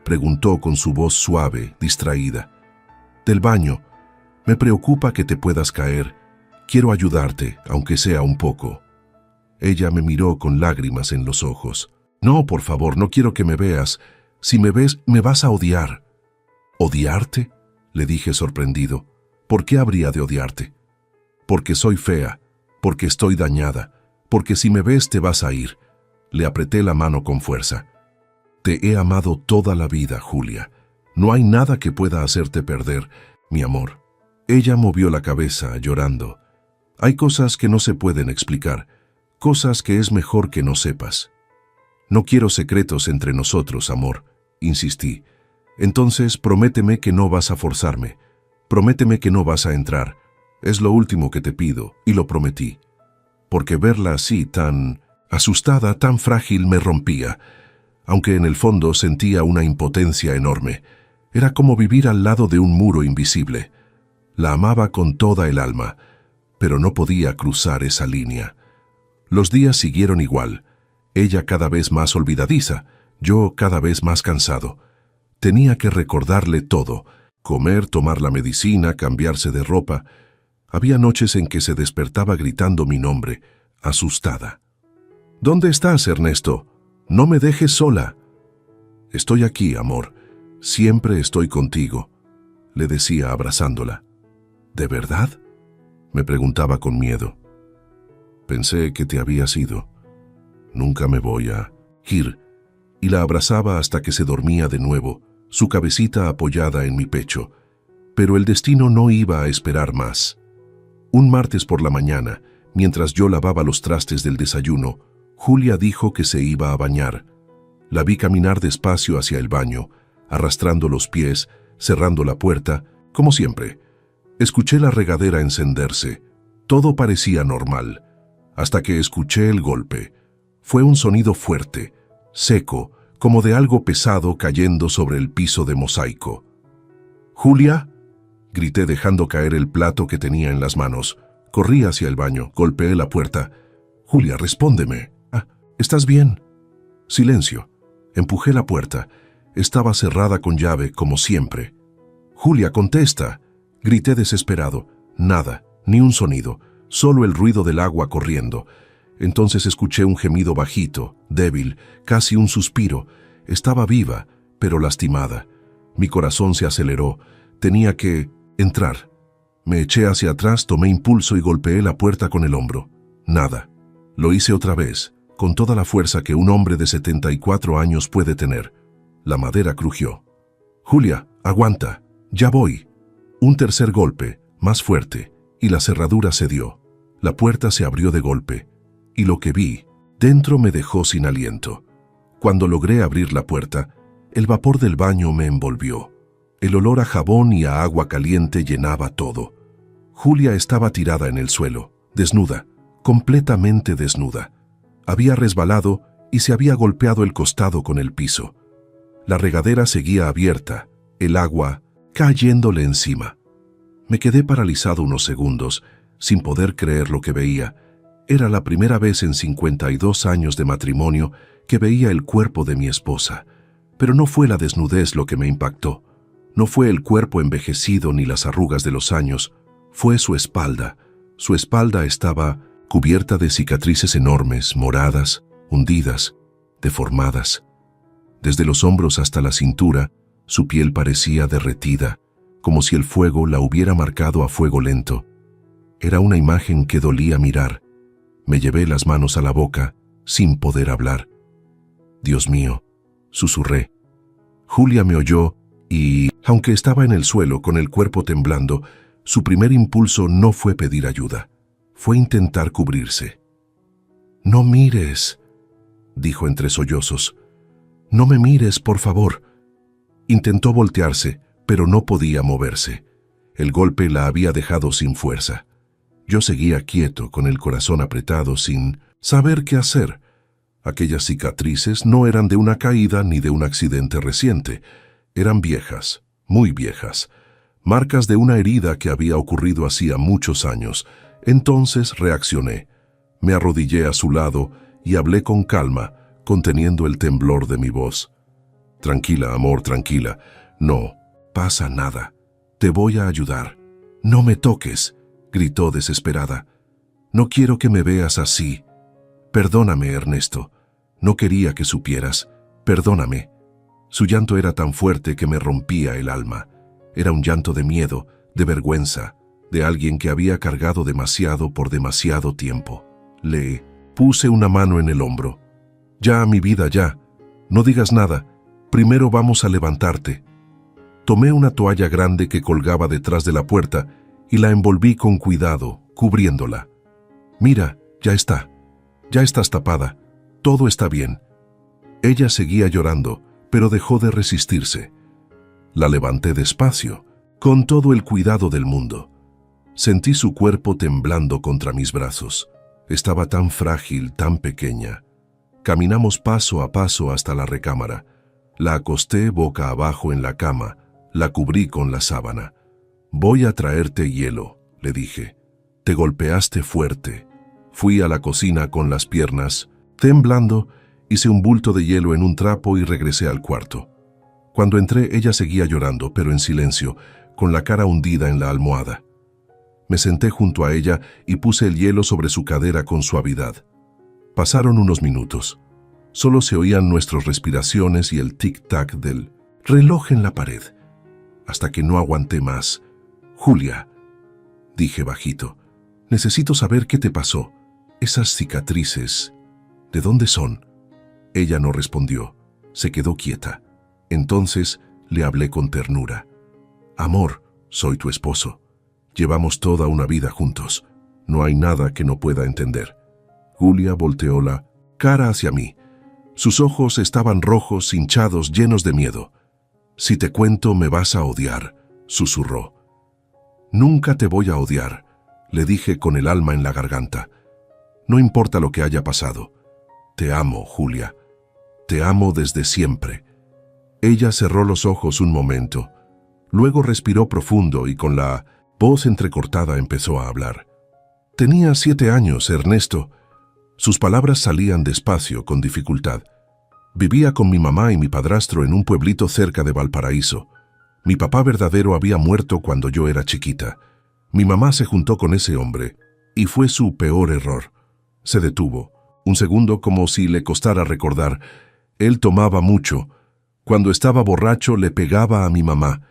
preguntó con su voz suave, distraída. «Del baño. Me preocupa que te puedas caer. Quiero ayudarte, aunque sea un poco». Ella me miró con lágrimas en los ojos. «No, por favor, no quiero que me veas. Si me ves, me vas a odiar». «¿Odiarte?», le dije sorprendido. «¿Por qué habría de odiarte?» «Porque soy fea, porque estoy dañada, porque si me ves te vas a ir». Le apreté la mano con fuerza. «Te he amado toda la vida, Julia. No hay nada que pueda hacerte perder, mi amor». Ella movió la cabeza, llorando. «Hay cosas que no se pueden explicar, cosas que es mejor que no sepas». «No quiero secretos entre nosotros, amor», insistí. «Entonces prométeme que no vas a forzarme. Prométeme que no vas a entrar. Es lo último que te pido», y lo prometí. Porque verla así, tan asustada, tan frágil, me rompía. Aunque en el fondo sentía una impotencia enorme. Era como vivir al lado de un muro invisible. La amaba con toda el alma, pero no podía cruzar esa línea. Los días siguieron igual. Ella cada vez más olvidadiza, yo cada vez más cansado. Tenía que recordarle todo, comer, tomar la medicina, cambiarse de ropa. Había noches en que se despertaba gritando mi nombre, asustada. «¿Dónde estás, Ernesto? No me dejes sola». «Estoy aquí, amor. Siempre estoy contigo», le decía abrazándola. «¿De verdad?», me preguntaba con miedo. «Pensé que te habías ido. Nunca me voy a ir», y la abrazaba hasta que se dormía de nuevo, su cabecita apoyada en mi pecho. Pero el destino no iba a esperar más. Un martes por la mañana, mientras yo lavaba los trastes del desayuno, Julia dijo que se iba a bañar. La vi caminar despacio hacia el baño, arrastrando los pies, cerrando la puerta, como siempre. Escuché la regadera encenderse. Todo parecía normal, hasta que escuché el golpe. Fue un sonido fuerte, seco, como de algo pesado cayendo sobre el piso de mosaico. «¿Julia?», grité dejando caer el plato que tenía en las manos. Corrí hacia el baño, golpeé la puerta. «Julia, respóndeme». «Ah, ¿estás bien?». Silencio. Empujé la puerta. Estaba cerrada con llave, como siempre. «Julia, contesta», grité desesperado. Nada, ni un sonido, solo el ruido del agua corriendo. Entonces escuché un gemido bajito, débil, casi un suspiro. Estaba viva, pero lastimada. Mi corazón se aceleró. Tenía que entrar. Me eché hacia atrás, tomé impulso y golpeé la puerta con el hombro. Nada. Lo hice otra vez, con toda la fuerza que un hombre de 74 años puede tener. La madera crujió. «Julia, aguanta. Ya voy». Un tercer golpe, más fuerte, y la cerradura cedió. La puerta se abrió de golpe. Y lo que vi dentro me dejó sin aliento. Cuando logré abrir la puerta, El vapor del baño me envolvió. El olor a jabón y a agua caliente llenaba todo. Julia estaba tirada en el suelo, desnuda, completamente desnuda. Había resbalado y se había golpeado el costado con el piso. La regadera seguía abierta, el agua cayéndole encima. Me quedé paralizado unos segundos, sin poder creer lo que veía. Era la primera vez en 52 años de matrimonio que veía el cuerpo de mi esposa. Pero no fue la desnudez lo que me impactó. No fue el cuerpo envejecido ni las arrugas de los años. Fue su espalda. Su espalda estaba cubierta de cicatrices enormes, moradas, hundidas, deformadas. Desde los hombros hasta la cintura, su piel parecía derretida, como si el fuego la hubiera marcado a fuego lento. Era una imagen que dolía mirar. Me llevé las manos a la boca, sin poder hablar. «Dios mío», susurré. Julia me oyó y, aunque estaba en el suelo con el cuerpo temblando, su primer impulso no fue pedir ayuda. Fue intentar cubrirse. «No mires», dijo entre sollozos. «No me mires, por favor». Intentó voltearse, pero no podía moverse. El golpe la había dejado sin fuerza. Yo seguía quieto, con el corazón apretado, sin saber qué hacer. Aquellas cicatrices no eran de una caída ni de un accidente reciente. Eran viejas, muy viejas. Marcas de una herida que había ocurrido hacía muchos años. Entonces reaccioné. Me arrodillé a su lado y hablé con calma, conteniendo el temblor de mi voz. «Tranquila, amor, tranquila. No pasa nada. Te voy a ayudar. No me toques», gritó desesperada. «No quiero que me veas así. Perdóname, Ernesto. No quería que supieras. Perdóname». Su llanto era tan fuerte que me rompía el alma. Era un llanto de miedo, de vergüenza, de alguien que había cargado demasiado por demasiado tiempo. Le puse una mano en el hombro. «Ya, mi vida, ya. No digas nada. Primero vamos a levantarte». Tomé una toalla grande que colgaba detrás de la puerta y la envolví con cuidado, cubriéndola. «Mira, ya estás tapada. Todo está bien». Ella seguía llorando, pero dejó de resistirse. La levanté despacio, con todo el cuidado del mundo. Sentí su cuerpo temblando contra mis brazos. Estaba tan frágil, tan pequeña. Caminamos paso a paso hasta la recámara. La acosté boca abajo en la cama, la cubrí con la sábana. «Voy a traerte hielo», le dije. «Te golpeaste fuerte». Fui a la cocina con las piernas, temblando, hice un bulto de hielo en un trapo y regresé al cuarto. Cuando entré, ella seguía llorando, pero en silencio, con la cara hundida en la almohada. Me senté junto a ella y puse el hielo sobre su cadera con suavidad. Pasaron unos minutos. Solo se oían nuestras respiraciones y el tic-tac del reloj en la pared. Hasta que no aguanté más. «Julia», dije bajito, «necesito saber qué te pasó. Esas cicatrices, ¿de dónde son?» Ella no respondió. Se quedó quieta. Entonces le hablé con ternura. «Amor, soy tu esposo. Llevamos toda una vida juntos. No hay nada que no pueda entender». Julia volteó la cara hacia mí. Sus ojos estaban rojos, hinchados, llenos de miedo. «Si te cuento, me vas a odiar», susurró. «Nunca te voy a odiar», le dije con el alma en la garganta. «No importa lo que haya pasado. Te amo, Julia. Te amo desde siempre». Ella cerró los ojos un momento. Luego respiró profundo y con la voz entrecortada empezó a hablar. «Tenía 7 años, Ernesto». Sus palabras salían despacio, con dificultad. «Vivía con mi mamá y mi padrastro en un pueblito cerca de Valparaíso. Mi papá verdadero había muerto cuando yo era chiquita. Mi mamá se juntó con ese hombre, y fue su peor error». Se detuvo, un segundo como si le costara recordar. Él tomaba mucho. Cuando estaba borracho le pegaba a mi mamá.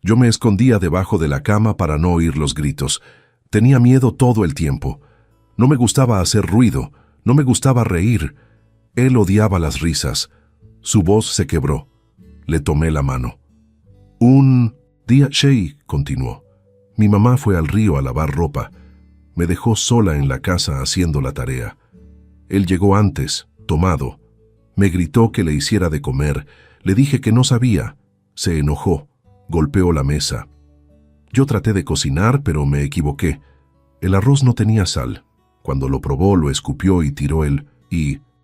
Yo me escondía debajo de la cama para no oír los gritos. Tenía miedo todo el tiempo. No me gustaba hacer ruido, no me gustaba reír. Él odiaba las risas. Su voz se quebró. Le tomé la mano. «Un día, Shay», continuó, «mi mamá fue al río a lavar ropa. Me dejó sola en la casa haciendo la tarea. Él llegó antes, tomado. Me gritó que le hiciera de comer, Le dije que no sabía. Se enojó. Golpeó la mesa. Yo traté de cocinar, pero me equivoqué. El arroz no tenía sal. Cuando lo probó, lo escupió y tiró el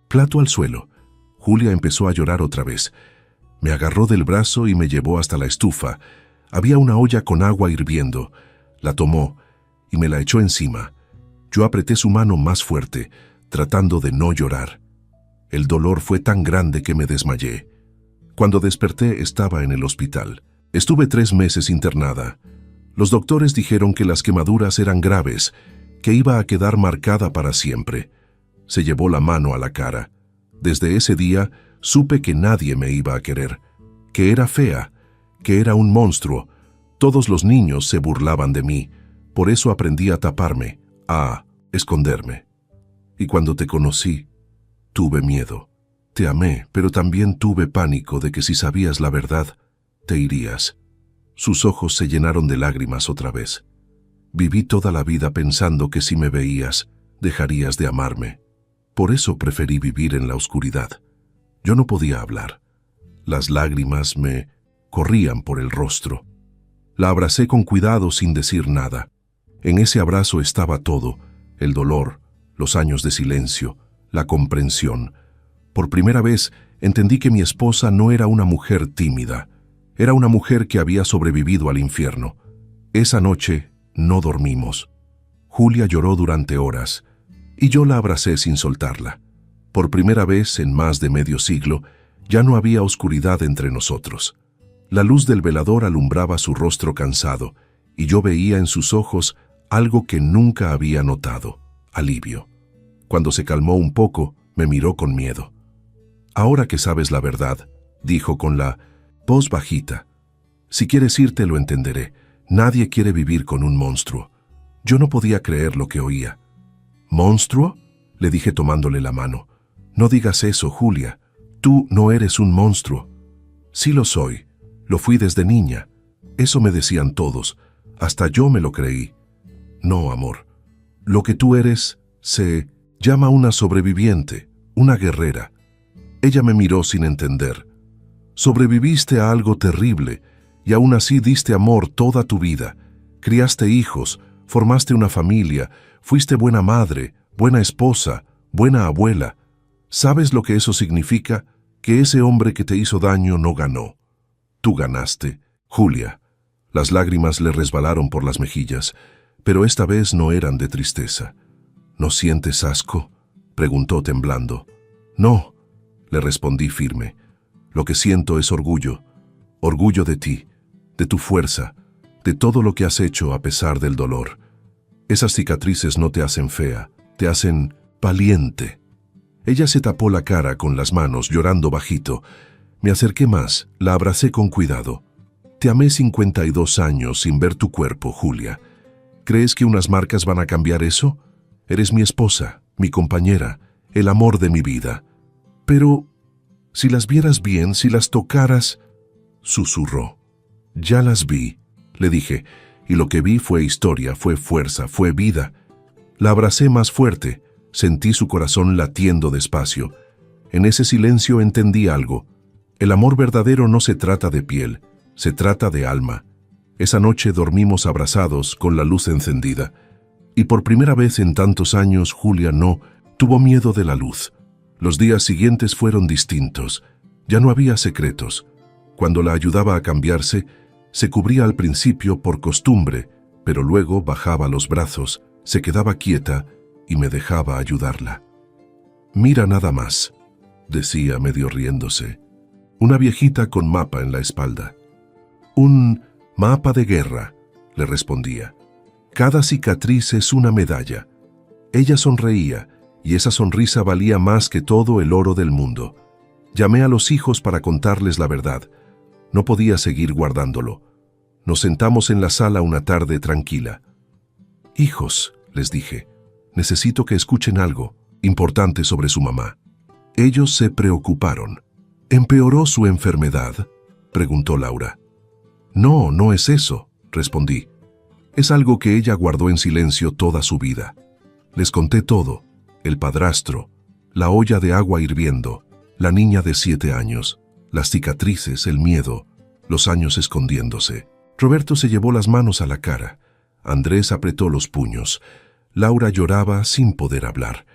plato al suelo. Julia empezó a llorar otra vez. Me agarró del brazo y me llevó hasta la estufa. Había una olla con agua hirviendo. La tomó y me la echó encima. Yo apreté su mano más fuerte, tratando de no llorar. El dolor fue tan grande que me desmayé. Cuando desperté estaba en el hospital. Estuve 3 meses internada. Los doctores dijeron que las quemaduras eran graves, que iba a quedar marcada para siempre. Se llevó la mano a la cara. Desde ese día supe que nadie me iba a querer, que era fea, que era un monstruo. Todos los niños se burlaban de mí. Por eso aprendí a taparme, a esconderme. Y cuando te conocí, tuve miedo. Te amé, pero también tuve pánico de que si sabías la verdad, te irías. Sus ojos se llenaron de lágrimas otra vez. Viví toda la vida pensando que si me veías, dejarías de amarme. Por eso preferí vivir en la oscuridad. Yo no podía hablar. Las lágrimas me corrían por el rostro. La abracé con cuidado sin decir nada. En ese abrazo estaba todo: el dolor, los años de silencio, la comprensión. Por primera vez entendí que mi esposa no era una mujer tímida. Era una mujer que había sobrevivido al infierno. Esa noche no dormimos. Julia lloró durante horas y yo la abracé sin soltarla. Por primera vez en más de medio siglo, ya no había oscuridad entre nosotros. La luz del velador alumbraba su rostro cansado y yo veía en sus ojos algo que nunca había notado: alivio. Cuando se calmó un poco, me miró con miedo. «Ahora que sabes la verdad», dijo con la voz bajita, «si quieres irte lo entenderé. Nadie quiere vivir con un monstruo». Yo no podía creer lo que oía. «¿Monstruo?», le dije tomándole la mano. «No digas eso, Julia. Tú no eres un monstruo». «Sí lo soy. Lo fui desde niña». Eso me decían todos. Hasta yo me lo creí. «No, amor. Lo que tú eres se llama una sobreviviente, una guerrera». Ella me miró sin entender. «Sobreviviste a algo terrible y aún así diste amor toda tu vida. Criaste hijos, formaste una familia, fuiste buena madre, buena esposa, buena abuela. ¿Sabes lo que eso significa? Que ese hombre que te hizo daño no ganó. Tú ganaste, Julia». Las lágrimas le resbalaron por las mejillas, pero esta vez no eran de tristeza. «¿No sientes asco?», preguntó temblando. «No», le respondí firme. «Lo que siento es orgullo. Orgullo de ti, de tu fuerza, de todo lo que has hecho a pesar del dolor. Esas cicatrices no te hacen fea, te hacen valiente». Ella se tapó la cara con las manos, llorando bajito. Me acerqué más, la abracé con cuidado. «Te amé 52 años sin ver tu cuerpo, Julia. ¿Crees que unas marcas van a cambiar eso? Eres mi esposa, mi compañera, el amor de mi vida. Pero si las vieras bien, si las tocaras», susurró. «Ya las vi», le dije, y lo que vi fue historia, fue fuerza, fue vida. La abracé más fuerte, sentí su corazón latiendo despacio. En ese silencio entendí algo. El amor verdadero no se trata de piel, se trata de alma. Esa noche dormimos abrazados con la luz encendida. Y por primera vez en tantos años Julia no tuvo miedo de la luz. Los días siguientes fueron distintos. Ya no había secretos. Cuando la ayudaba a cambiarse, se cubría al principio por costumbre, pero luego bajaba los brazos, se quedaba quieta y me dejaba ayudarla. «Mira nada más», decía medio riéndose. «Una viejita con mapa en la espalda». «Un mapa de guerra», le respondía. «Cada cicatriz es una medalla». Ella sonreía, y esa sonrisa valía más que todo el oro del mundo. Llamé a los hijos para contarles la verdad. No podía seguir guardándolo. Nos sentamos en la sala una tarde tranquila. «Hijos», les dije, «necesito que escuchen algo importante sobre su mamá». Ellos se preocuparon. «¿Empeoró su enfermedad?», preguntó Laura. «No, no es eso», respondí. «Es algo que ella guardó en silencio toda su vida». Les conté todo: el padrastro, la olla de agua hirviendo, la niña de 7 años, las cicatrices, el miedo, los años escondiéndose. Roberto se llevó las manos a la cara. Andrés apretó los puños. Laura lloraba sin poder hablar.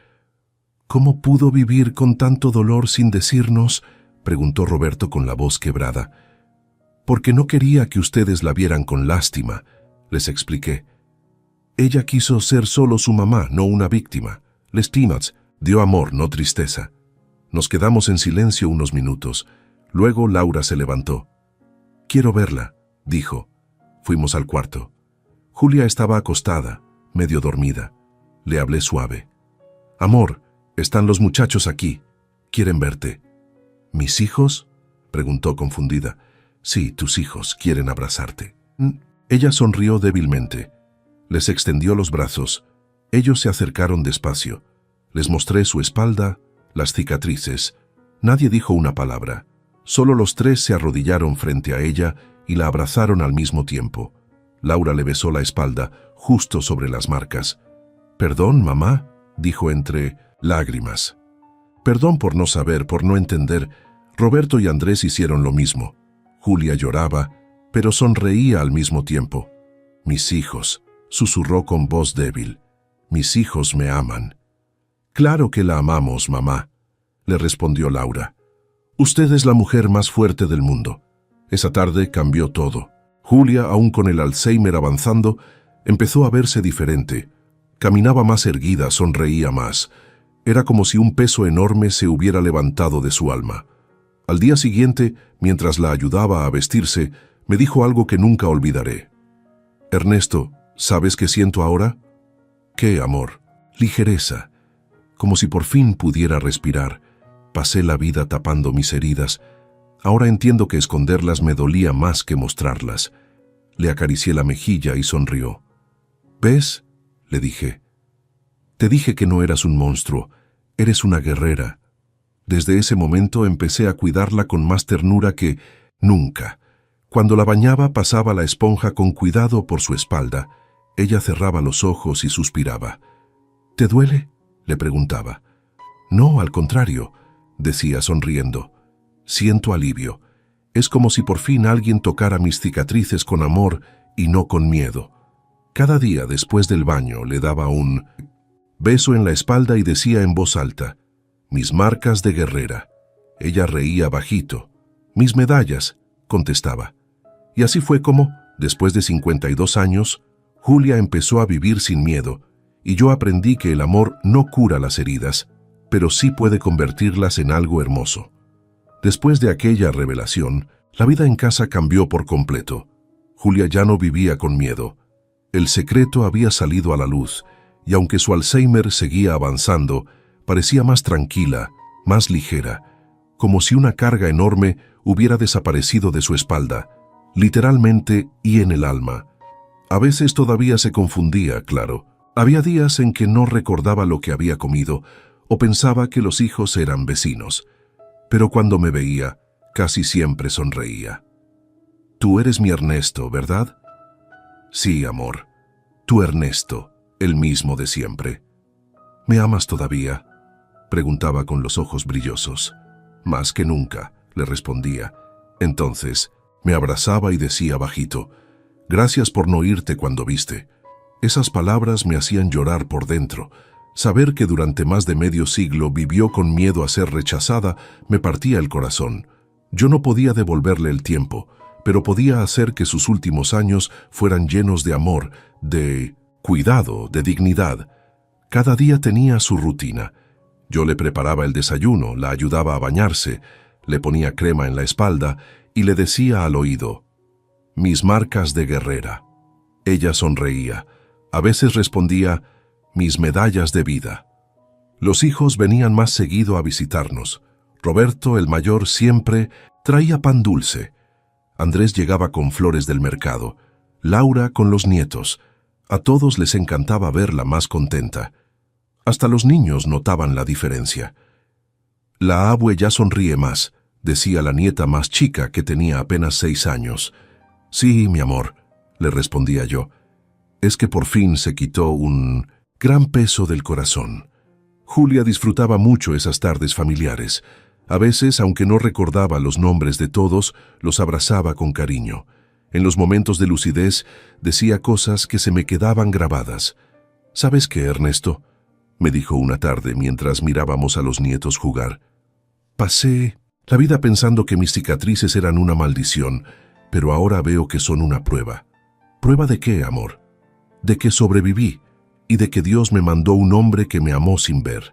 ¿Cómo pudo vivir con tanto dolor sin decirnos?, preguntó Roberto con la voz quebrada. Porque no quería que ustedes la vieran con lástima, les expliqué. Ella quiso ser solo su mamá, no una víctima. Les Peanuts dio amor, no tristeza. Nos quedamos en silencio unos minutos. Luego Laura se levantó. «Quiero verla», dijo. Fuimos al cuarto. Julia estaba acostada, medio dormida. Le hablé suave. «Amor, están los muchachos aquí. Quieren verte». «¿Mis hijos?», preguntó confundida. «Sí, tus hijos quieren abrazarte». Ella sonrió débilmente. Les extendió los brazos. Ellos se acercaron despacio. Les mostré su espalda, las cicatrices. Nadie dijo una palabra. Solo los tres se arrodillaron frente a ella y la abrazaron al mismo tiempo. Laura le besó la espalda, justo sobre las marcas. «Perdón, mamá», dijo entre lágrimas. Perdón por no saber, por no entender. Roberto y Andrés hicieron lo mismo. Julia lloraba, pero sonreía al mismo tiempo. «Mis hijos», susurró con voz débil. «Mis hijos me aman». «Claro que la amamos, mamá», le respondió Laura. «Usted es la mujer más fuerte del mundo». Esa tarde cambió todo. Julia, aún con el Alzheimer avanzando, empezó a verse diferente. Caminaba más erguida, sonreía más. Era como si un peso enorme se hubiera levantado de su alma. Al día siguiente, mientras la ayudaba a vestirse, me dijo algo que nunca olvidaré. «Ernesto, ¿sabes qué siento ahora?». «¿Qué, amor?». «Ligereza. Como si por fin pudiera respirar. Pasé la vida tapando mis heridas. Ahora entiendo que esconderlas me dolía más que mostrarlas». Le acaricié la mejilla y sonrió. «¿Ves?», le dije. «Te dije que no eras un monstruo. Eres una guerrera». Desde ese momento empecé a cuidarla con más ternura que nunca. Cuando la bañaba pasaba la esponja con cuidado por su espalda. Ella cerraba los ojos y suspiraba. «¿Te duele?», le preguntaba. «No, al contrario», decía sonriendo. «Siento alivio. Es como si por fin alguien tocara mis cicatrices con amor y no con miedo». Cada día después del baño le daba un beso en la espalda y decía en voz alta: «Mis marcas de guerrera». Ella reía bajito. «Mis medallas», contestaba. Y así fue como, después de 52 años, Julia empezó a vivir sin miedo, y yo aprendí que el amor no cura las heridas, pero sí puede convertirlas en algo hermoso. Después de aquella revelación, la vida en casa cambió por completo. Julia ya no vivía con miedo. El secreto había salido a la luz, y aunque su Alzheimer seguía avanzando, parecía más tranquila, más ligera, como si una carga enorme hubiera desaparecido de su espalda, literalmente y en el alma. A veces todavía se confundía, claro. Había días en que no recordaba lo que había comido o pensaba que los hijos eran vecinos. Pero cuando me veía, casi siempre sonreía. «Tú eres mi Ernesto, ¿verdad?». «Sí, amor. Tu Ernesto, el mismo de siempre». «¿Me amas todavía?», preguntaba con los ojos brillosos. «Más que nunca», le respondía. Entonces me abrazaba y decía bajito: «Gracias por no irte cuando viste». Esas palabras me hacían llorar por dentro. Saber que durante más de medio siglo vivió con miedo a ser rechazada me partía el corazón. Yo no podía devolverle el tiempo, pero podía hacer que sus últimos años fueran llenos de amor, de cuidado, de dignidad. Cada día tenía su rutina. Yo le preparaba el desayuno, la ayudaba a bañarse, le ponía crema en la espalda y le decía al oído: «Mis marcas de guerrera». Ella sonreía. A veces respondía: «Mis medallas de vida». Los hijos venían más seguido a visitarnos. Roberto, el mayor, siempre traía pan dulce. Andrés llegaba con flores del mercado. Laura con los nietos. A todos les encantaba verla más contenta. Hasta los niños notaban la diferencia. «La abue ya sonríe más», decía la nieta más chica, que tenía apenas 6 años. «Sí, mi amor», le respondía yo. «Es que por fin se quitó un gran peso del corazón». Julia disfrutaba mucho esas tardes familiares. A veces, aunque no recordaba los nombres de todos, los abrazaba con cariño. En los momentos de lucidez, decía cosas que se me quedaban grabadas. «¿Sabes qué, Ernesto?», me dijo una tarde mientras mirábamos a los nietos jugar. «Pasé la vida pensando que mis cicatrices eran una maldición, pero ahora veo que son una prueba». «¿Prueba de qué, amor?». «De que sobreviví y de que Dios me mandó un hombre que me amó sin ver».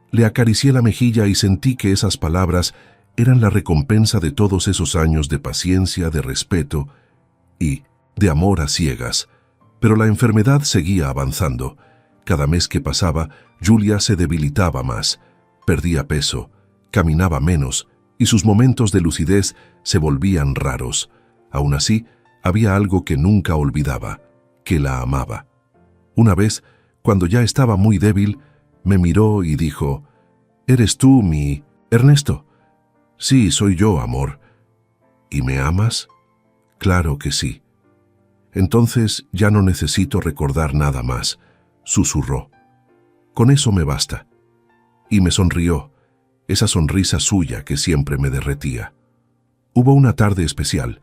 Le acaricié la mejilla y sentí que esas palabras eran la recompensa de todos esos años de paciencia, de respeto y de amor a ciegas. Pero la enfermedad seguía avanzando. Cada mes que pasaba, Julia se debilitaba más, perdía peso, caminaba menos y sus momentos de lucidez se volvían raros. Aún así, había algo que nunca olvidaba, que la amaba. Una vez, cuando ya estaba muy débil, me miró y dijo: «¿Eres tú mi Ernesto?». «Sí, soy yo, amor». «¿Y me amas?». «Claro que sí». «Entonces ya no necesito recordar nada más», susurró. «Con eso me basta». Y me sonrió, esa sonrisa suya que siempre me derretía. Hubo una tarde especial,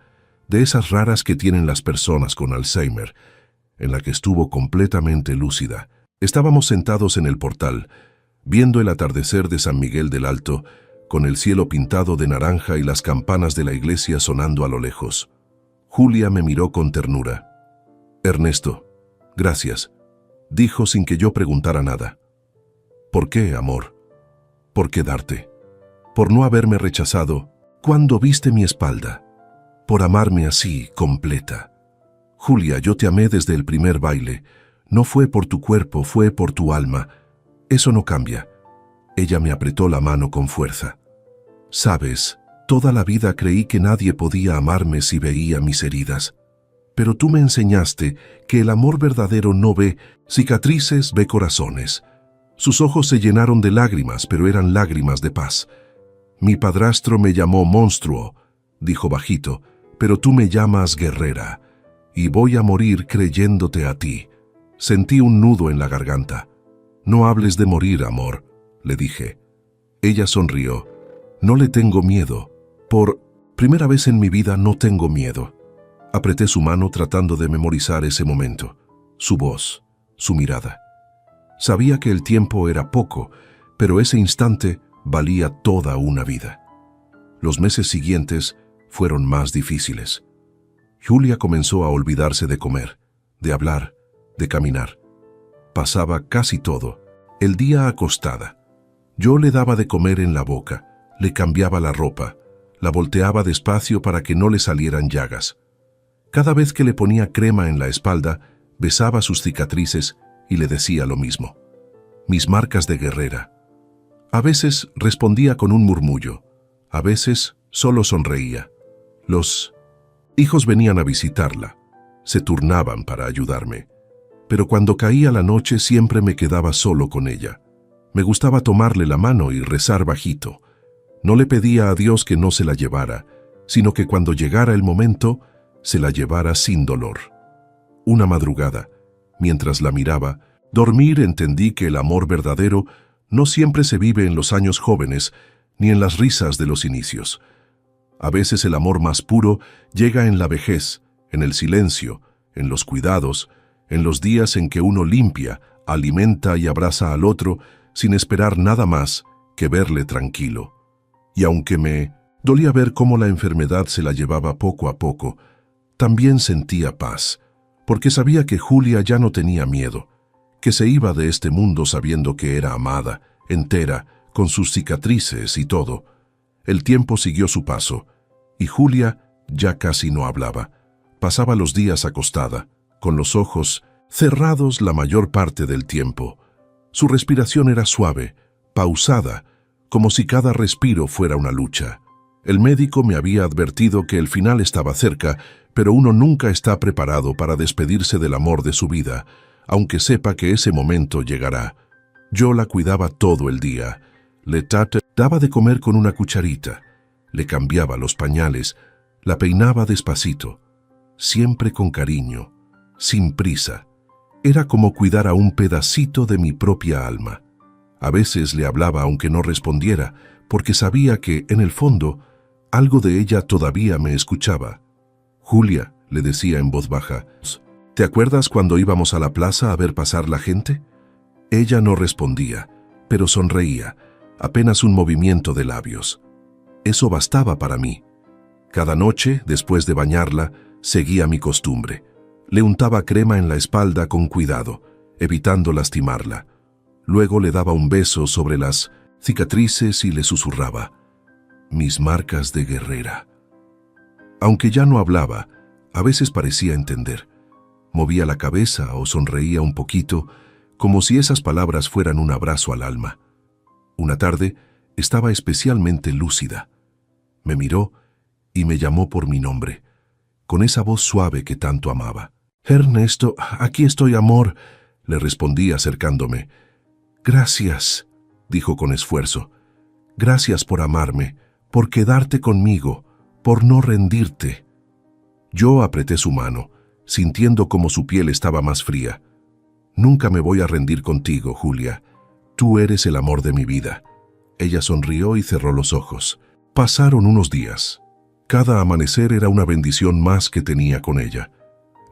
de esas raras que tienen las personas con Alzheimer, en la que estuvo completamente lúcida. Estábamos sentados en el portal, viendo el atardecer de San Miguel del Alto, con el cielo pintado de naranja y las campanas de la iglesia sonando a lo lejos. Julia me miró con ternura. «Ernesto, gracias», dijo sin que yo preguntara nada. «¿Por qué, amor?». «Por quedarte. Por no haberme rechazado cuando viste mi espalda. Por amarme así, completa. Julia, yo te amé desde el primer baile. No fue por tu cuerpo, fue por tu alma. Eso no cambia». Ella me apretó la mano con fuerza. «Sabes, toda la vida creí que nadie podía amarme si veía mis heridas. Pero tú me enseñaste que el amor verdadero no ve cicatrices, ve corazones». Sus ojos se llenaron de lágrimas, pero eran lágrimas de paz. «Mi padrastro me llamó monstruo», dijo bajito, «pero tú me llamas guerrera. Y voy a morir creyéndote a ti». Sentí un nudo en la garganta. «No hables de morir, amor», le dije. Ella sonrió. «No le tengo miedo. Por primera vez en mi vida no tengo miedo». Apreté su mano tratando de memorizar ese momento, su voz, su mirada. Sabía que el tiempo era poco, pero ese instante valía toda una vida. Los meses siguientes fueron más difíciles. Julia comenzó a olvidarse de comer, de hablar, de caminar. Pasaba casi todo el día acostada. Yo le daba de comer en la boca, le cambiaba la ropa, la volteaba despacio para que no le salieran llagas. Cada vez que le ponía crema en la espalda, besaba sus cicatrices y le decía lo mismo. Mis marcas de guerrera. A veces respondía con un murmullo, a veces solo sonreía. Los hijos venían a visitarla, se turnaban para ayudarme. Pero cuando caía la noche siempre me quedaba solo con ella. Me gustaba tomarle la mano y rezar bajito. No le pedía a Dios que no se la llevara, sino que cuando llegara el momento, se la llevara sin dolor. Una madrugada, mientras la miraba, dormir entendí que el amor verdadero no siempre se vive en los años jóvenes, ni en las risas de los inicios. A veces el amor más puro llega en la vejez, en el silencio, en los cuidados, en los días en que uno limpia, alimenta y abraza al otro sin esperar nada más que verle tranquilo. Y aunque me dolía ver cómo la enfermedad se la llevaba poco a poco, también sentía paz, porque sabía que Julia ya no tenía miedo, que se iba de este mundo sabiendo que era amada, entera, con sus cicatrices y todo. El tiempo siguió su paso, y Julia ya casi no hablaba. Pasaba los días acostada, con los ojos cerrados la mayor parte del tiempo. Su respiración era suave, pausada, como si cada respiro fuera una lucha. El médico me había advertido que el final estaba cerca, pero uno nunca está preparado para despedirse del amor de su vida, aunque sepa que ese momento llegará. Yo la cuidaba todo el día. Le daba de comer con una cucharita, le cambiaba los pañales, la peinaba despacito, siempre con cariño, sin prisa. Era como cuidar a un pedacito de mi propia alma. A veces le hablaba aunque no respondiera, porque sabía que, en el fondo, algo de ella todavía me escuchaba. «Julia», le decía en voz baja, «¿te acuerdas cuando íbamos a la plaza a ver pasar la gente?» Ella no respondía, pero sonreía, apenas un movimiento de labios. Eso bastaba para mí. Cada noche, después de bañarla, seguía mi costumbre. Le untaba crema en la espalda con cuidado, evitando lastimarla. Luego le daba un beso sobre las cicatrices y le susurraba: «Mis marcas de guerrera». Aunque ya no hablaba, a veces parecía entender. Movía la cabeza o sonreía un poquito, como si esas palabras fueran un abrazo al alma. Una tarde estaba especialmente lúcida. Me miró y me llamó por mi nombre, con esa voz suave que tanto amaba. «Ernesto, aquí estoy, amor», le respondí acercándome. «Gracias», dijo con esfuerzo. «Gracias por amarme, por quedarte conmigo, por no rendirte». Yo apreté su mano, sintiendo como su piel estaba más fría. «Nunca me voy a rendir contigo, Julia. Tú eres el amor de mi vida». Ella sonrió y cerró los ojos. Pasaron unos días. Cada amanecer era una bendición más que tenía con ella.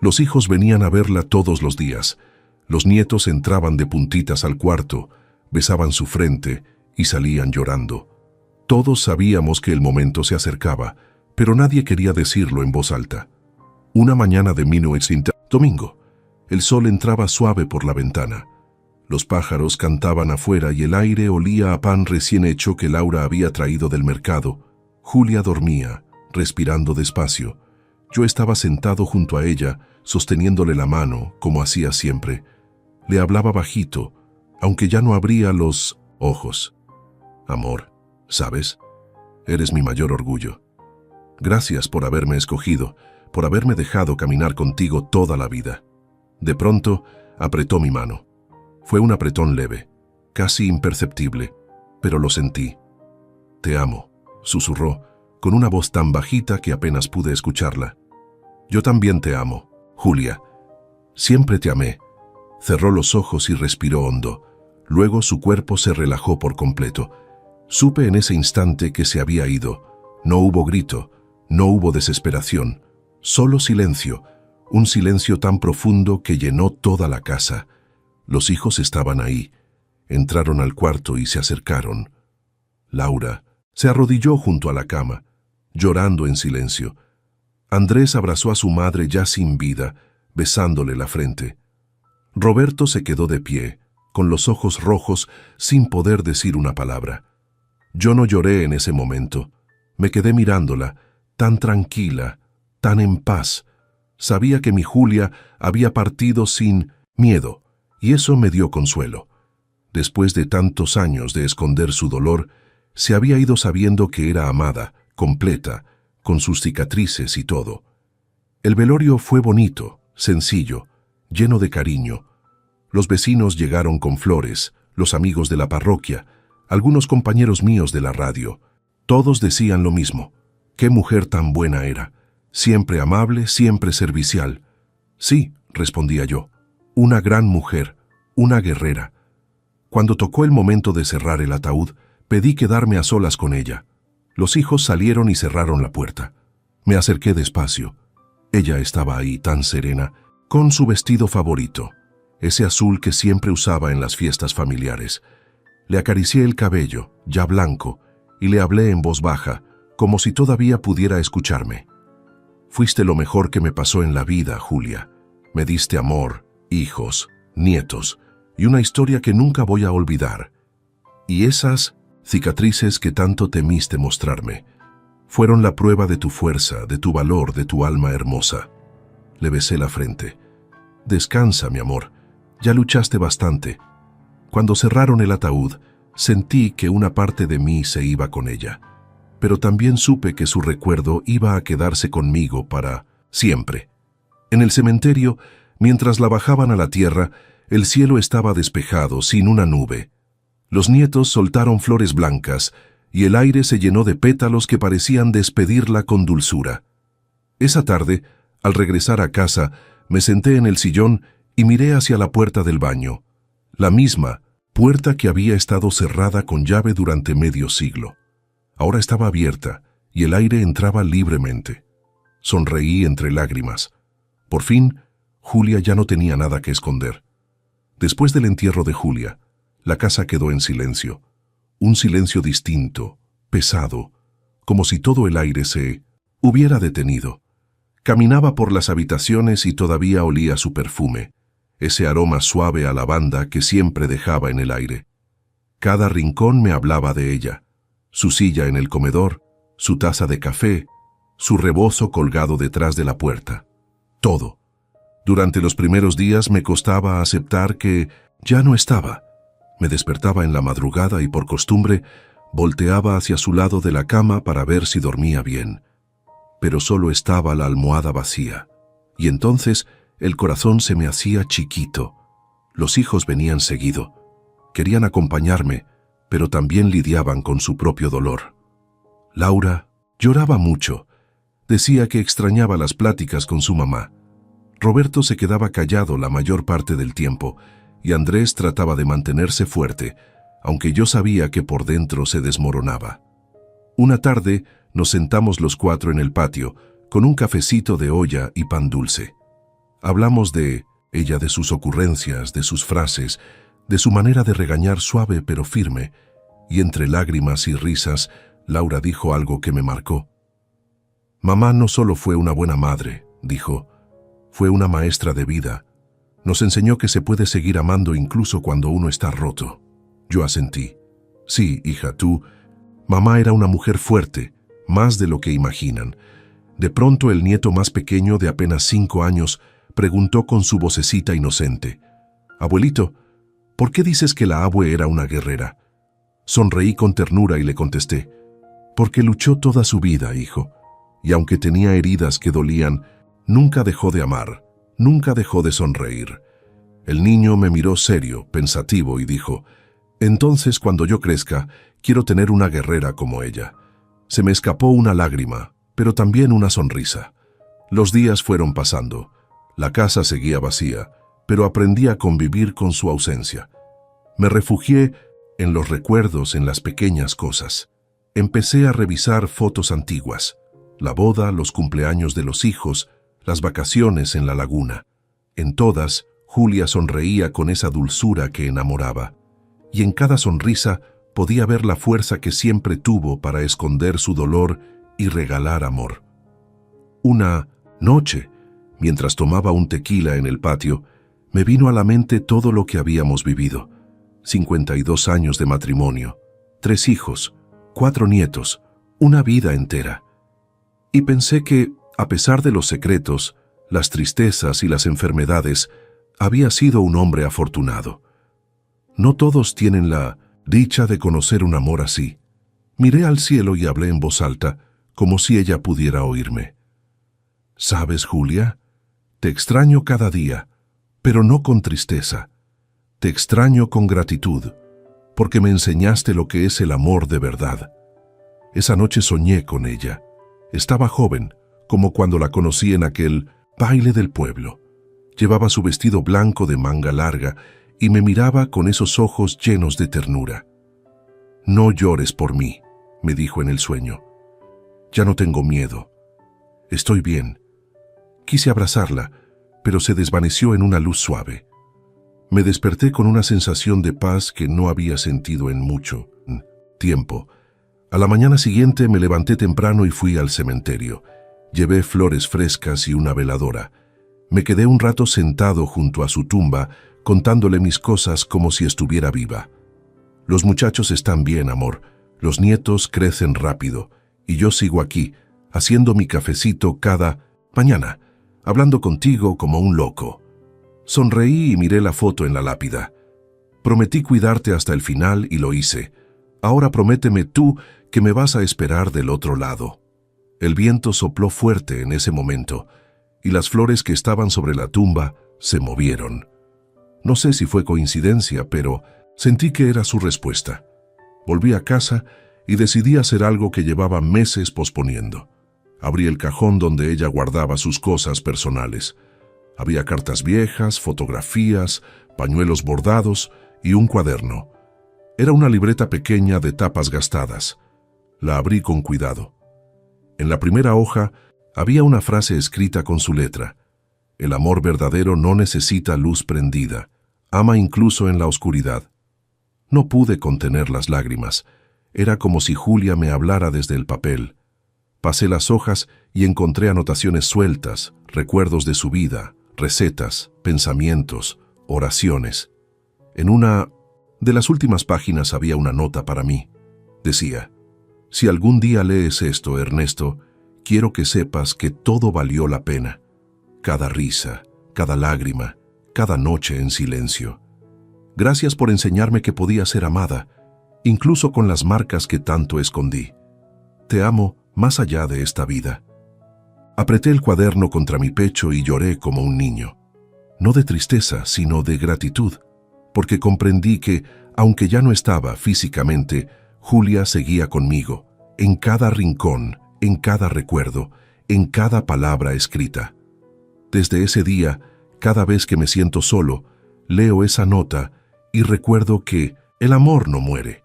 Los hijos venían a verla todos los días. Los nietos entraban de puntitas al cuarto, besaban su frente y salían llorando. Todos sabíamos que el momento se acercaba, pero nadie quería decirlo en voz alta. Una mañana de 1900, domingo, el sol entraba suave por la ventana. Los pájaros cantaban afuera y el aire olía a pan recién hecho que Laura había traído del mercado. Julia dormía, respirando despacio. Yo estaba sentado junto a ella, sosteniéndole la mano, como hacía siempre. Le hablaba bajito, aunque ya no abría los ojos. «Amor, ¿sabes? Eres mi mayor orgullo. Gracias por haberme escogido, por haberme dejado caminar contigo toda la vida». De pronto, apretó mi mano. Fue un apretón leve, casi imperceptible, pero lo sentí. «Te amo», susurró, con una voz tan bajita que apenas pude escucharla. «Yo también te amo, Julia. Siempre te amé». Cerró los ojos y respiró hondo. Luego su cuerpo se relajó por completo. Supe en ese instante que se había ido. No hubo grito, no hubo desesperación, solo silencio, un silencio tan profundo que llenó toda la casa. Los hijos estaban ahí. Entraron al cuarto y se acercaron. Laura se arrodilló junto a la cama, llorando en silencio. Andrés abrazó a su madre ya sin vida, besándole la frente. Roberto se quedó de pie, con los ojos rojos, sin poder decir una palabra. Yo no lloré en ese momento. Me quedé mirándola, tan tranquila, tan en paz. Sabía que mi Julia había partido sin miedo, y eso me dio consuelo. Después de tantos años de esconder su dolor, se había ido sabiendo que era amada, completa, con sus cicatrices y todo. El velorio fue bonito, sencillo, lleno de cariño. Los vecinos llegaron con flores, los amigos de la parroquia, algunos compañeros míos de la radio. Todos decían lo mismo: «Qué mujer tan buena era, siempre amable, siempre servicial». «Sí», respondía yo, «una gran mujer, una guerrera». Cuando tocó el momento de cerrar el ataúd, pedí quedarme a solas con ella. Los hijos salieron y cerraron la puerta. Me acerqué despacio. Ella estaba ahí, tan serena, con su vestido favorito, ese azul que siempre usaba en las fiestas familiares. Le acaricié el cabello, ya blanco, y le hablé en voz baja, como si todavía pudiera escucharme. «Fuiste lo mejor que me pasó en la vida, Julia. Me diste amor, hijos, nietos, y una historia que nunca voy a olvidar. Y esas cicatrices que tanto temiste mostrarme fueron la prueba de tu fuerza, de tu valor, de tu alma hermosa». Le besé la frente. «Descansa, mi amor. Ya luchaste bastante». Cuando cerraron el ataúd, sentí que una parte de mí se iba con ella, pero también supe que su recuerdo iba a quedarse conmigo para siempre. En el cementerio, mientras la bajaban a la tierra, el cielo estaba despejado, sin una nube. Los nietos soltaron flores blancas y el aire se llenó de pétalos que parecían despedirla con dulzura. Esa tarde, al regresar a casa, me senté en el sillón y miré hacia la puerta del baño, la misma puerta que había estado cerrada con llave durante medio siglo. Ahora estaba abierta y el aire entraba libremente. Sonreí entre lágrimas. Por fin, Julia ya no tenía nada que esconder. Después del entierro de Julia, la casa quedó en silencio. Un silencio distinto, pesado, como si todo el aire se hubiera detenido. Caminaba por las habitaciones y todavía olía su perfume, ese aroma suave a lavanda que siempre dejaba en el aire. Cada rincón me hablaba de ella, su silla en el comedor, su taza de café, su rebozo colgado detrás de la puerta. Todo. Durante los primeros días me costaba aceptar que ya no estaba. Me despertaba en la madrugada y por costumbre volteaba hacia su lado de la cama para ver si dormía bien. Pero solo estaba la almohada vacía. Y entonces el corazón se me hacía chiquito. Los hijos venían seguido. Querían acompañarme, pero también lidiaban con su propio dolor. Laura lloraba mucho. Decía que extrañaba las pláticas con su mamá. Roberto se quedaba callado la mayor parte del tiempo, y Andrés trataba de mantenerse fuerte, aunque yo sabía que por dentro se desmoronaba. Una tarde nos sentamos los cuatro en el patio, con un cafecito de olla y pan dulce. Hablamos de ella, de sus ocurrencias, de sus frases, de su manera de regañar suave pero firme, y entre lágrimas y risas, Laura dijo algo que me marcó. «Mamá no solo fue una buena madre», dijo, «fue una maestra de vida. Nos enseñó que se puede seguir amando incluso cuando uno está roto». Yo asentí. «Sí, hija, tú. Mamá era una mujer fuerte, más de lo que imaginan». De pronto el nieto más pequeño, de apenas 5 años, preguntó con su vocecita inocente, «Abuelito, ¿por qué dices que la abue era una guerrera?» Sonreí con ternura y le contesté, «Porque luchó toda su vida, hijo, y aunque tenía heridas que dolían, nunca dejó de amar, nunca dejó de sonreír». El niño me miró serio, pensativo, y dijo, «Entonces, cuando yo crezca, quiero tener una guerrera como ella». Se me escapó una lágrima, pero también una sonrisa. Los días fueron pasando. La casa seguía vacía, pero aprendí a convivir con su ausencia. Me refugié en los recuerdos, en las pequeñas cosas. Empecé a revisar fotos antiguas, la boda, los cumpleaños de los hijos, las vacaciones en la laguna. En todas, Julia sonreía con esa dulzura que enamoraba, y en cada sonrisa podía ver la fuerza que siempre tuvo para esconder su dolor y regalar amor. Una noche, mientras tomaba un tequila en el patio, me vino a la mente todo lo que habíamos vivido. 52 años de matrimonio, 3 hijos, 4 nietos, una vida entera. Y pensé que, a pesar de los secretos, las tristezas y las enfermedades, había sido un hombre afortunado. No todos tienen la dicha de conocer un amor así. Miré al cielo y hablé en voz alta, como si ella pudiera oírme. «¿Sabes, Julia? Te extraño cada día, pero no con tristeza. Te extraño con gratitud, porque me enseñaste lo que es el amor de verdad». Esa noche soñé con ella. Estaba joven, como cuando la conocí en aquel baile del pueblo. Llevaba su vestido blanco de manga larga y me miraba con esos ojos llenos de ternura. «No llores por mí», me dijo en el sueño. «Ya no tengo miedo. Estoy bien». Quise abrazarla, pero se desvaneció en una luz suave. Me desperté con una sensación de paz que no había sentido en mucho tiempo. A la mañana siguiente me levanté temprano y fui al cementerio. Llevé flores frescas y una veladora. Me quedé un rato sentado junto a su tumba, contándole mis cosas como si estuviera viva. «Los muchachos están bien, amor. Los nietos crecen rápido. Y yo sigo aquí, haciendo mi cafecito cada mañana, hablando contigo como un loco». Sonreí y miré la foto en la lápida. «Prometí cuidarte hasta el final y lo hice. Ahora prométeme tú que me vas a esperar del otro lado». El viento sopló fuerte en ese momento, y las flores que estaban sobre la tumba se movieron. No sé si fue coincidencia, pero sentí que era su respuesta. Volví a casa y decidí hacer algo que llevaba meses posponiendo. Abrí el cajón donde ella guardaba sus cosas personales. Había cartas viejas, fotografías, pañuelos bordados y un cuaderno. Era una libreta pequeña de tapas gastadas. La abrí con cuidado. En la primera hoja había una frase escrita con su letra. El amor verdadero no necesita luz prendida, ama incluso en la oscuridad. No pude contener las lágrimas. Era como si Julia me hablara desde el papel. Pasé las hojas y encontré anotaciones sueltas, recuerdos de su vida, recetas, pensamientos, oraciones. En una de las últimas páginas había una nota para mí. Decía: si algún día lees esto, Ernesto, quiero que sepas que todo valió la pena. Cada risa, cada lágrima, cada noche en silencio. Gracias por enseñarme que podía ser amada, incluso con las marcas que tanto escondí. Te amo más allá de esta vida. Apreté el cuaderno contra mi pecho y lloré como un niño. No de tristeza, sino de gratitud, porque comprendí que, aunque ya no estaba físicamente, Julia seguía conmigo, en cada rincón, en cada recuerdo, en cada palabra escrita. Desde ese día, cada vez que me siento solo, leo esa nota y recuerdo que el amor no muere,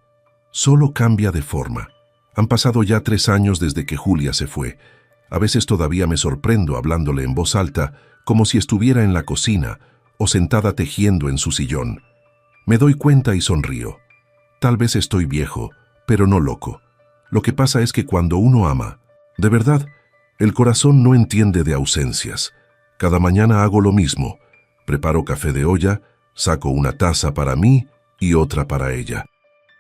solo cambia de forma. Han pasado ya 3 años desde que Julia se fue. A veces todavía me sorprendo hablándole en voz alta, como si estuviera en la cocina o sentada tejiendo en su sillón. Me doy cuenta y sonrío. Tal vez estoy viejo, pero no loco. Lo que pasa es que cuando uno ama, de verdad, el corazón no entiende de ausencias. Cada mañana hago lo mismo. Preparo café de olla, saco una taza para mí y otra para ella.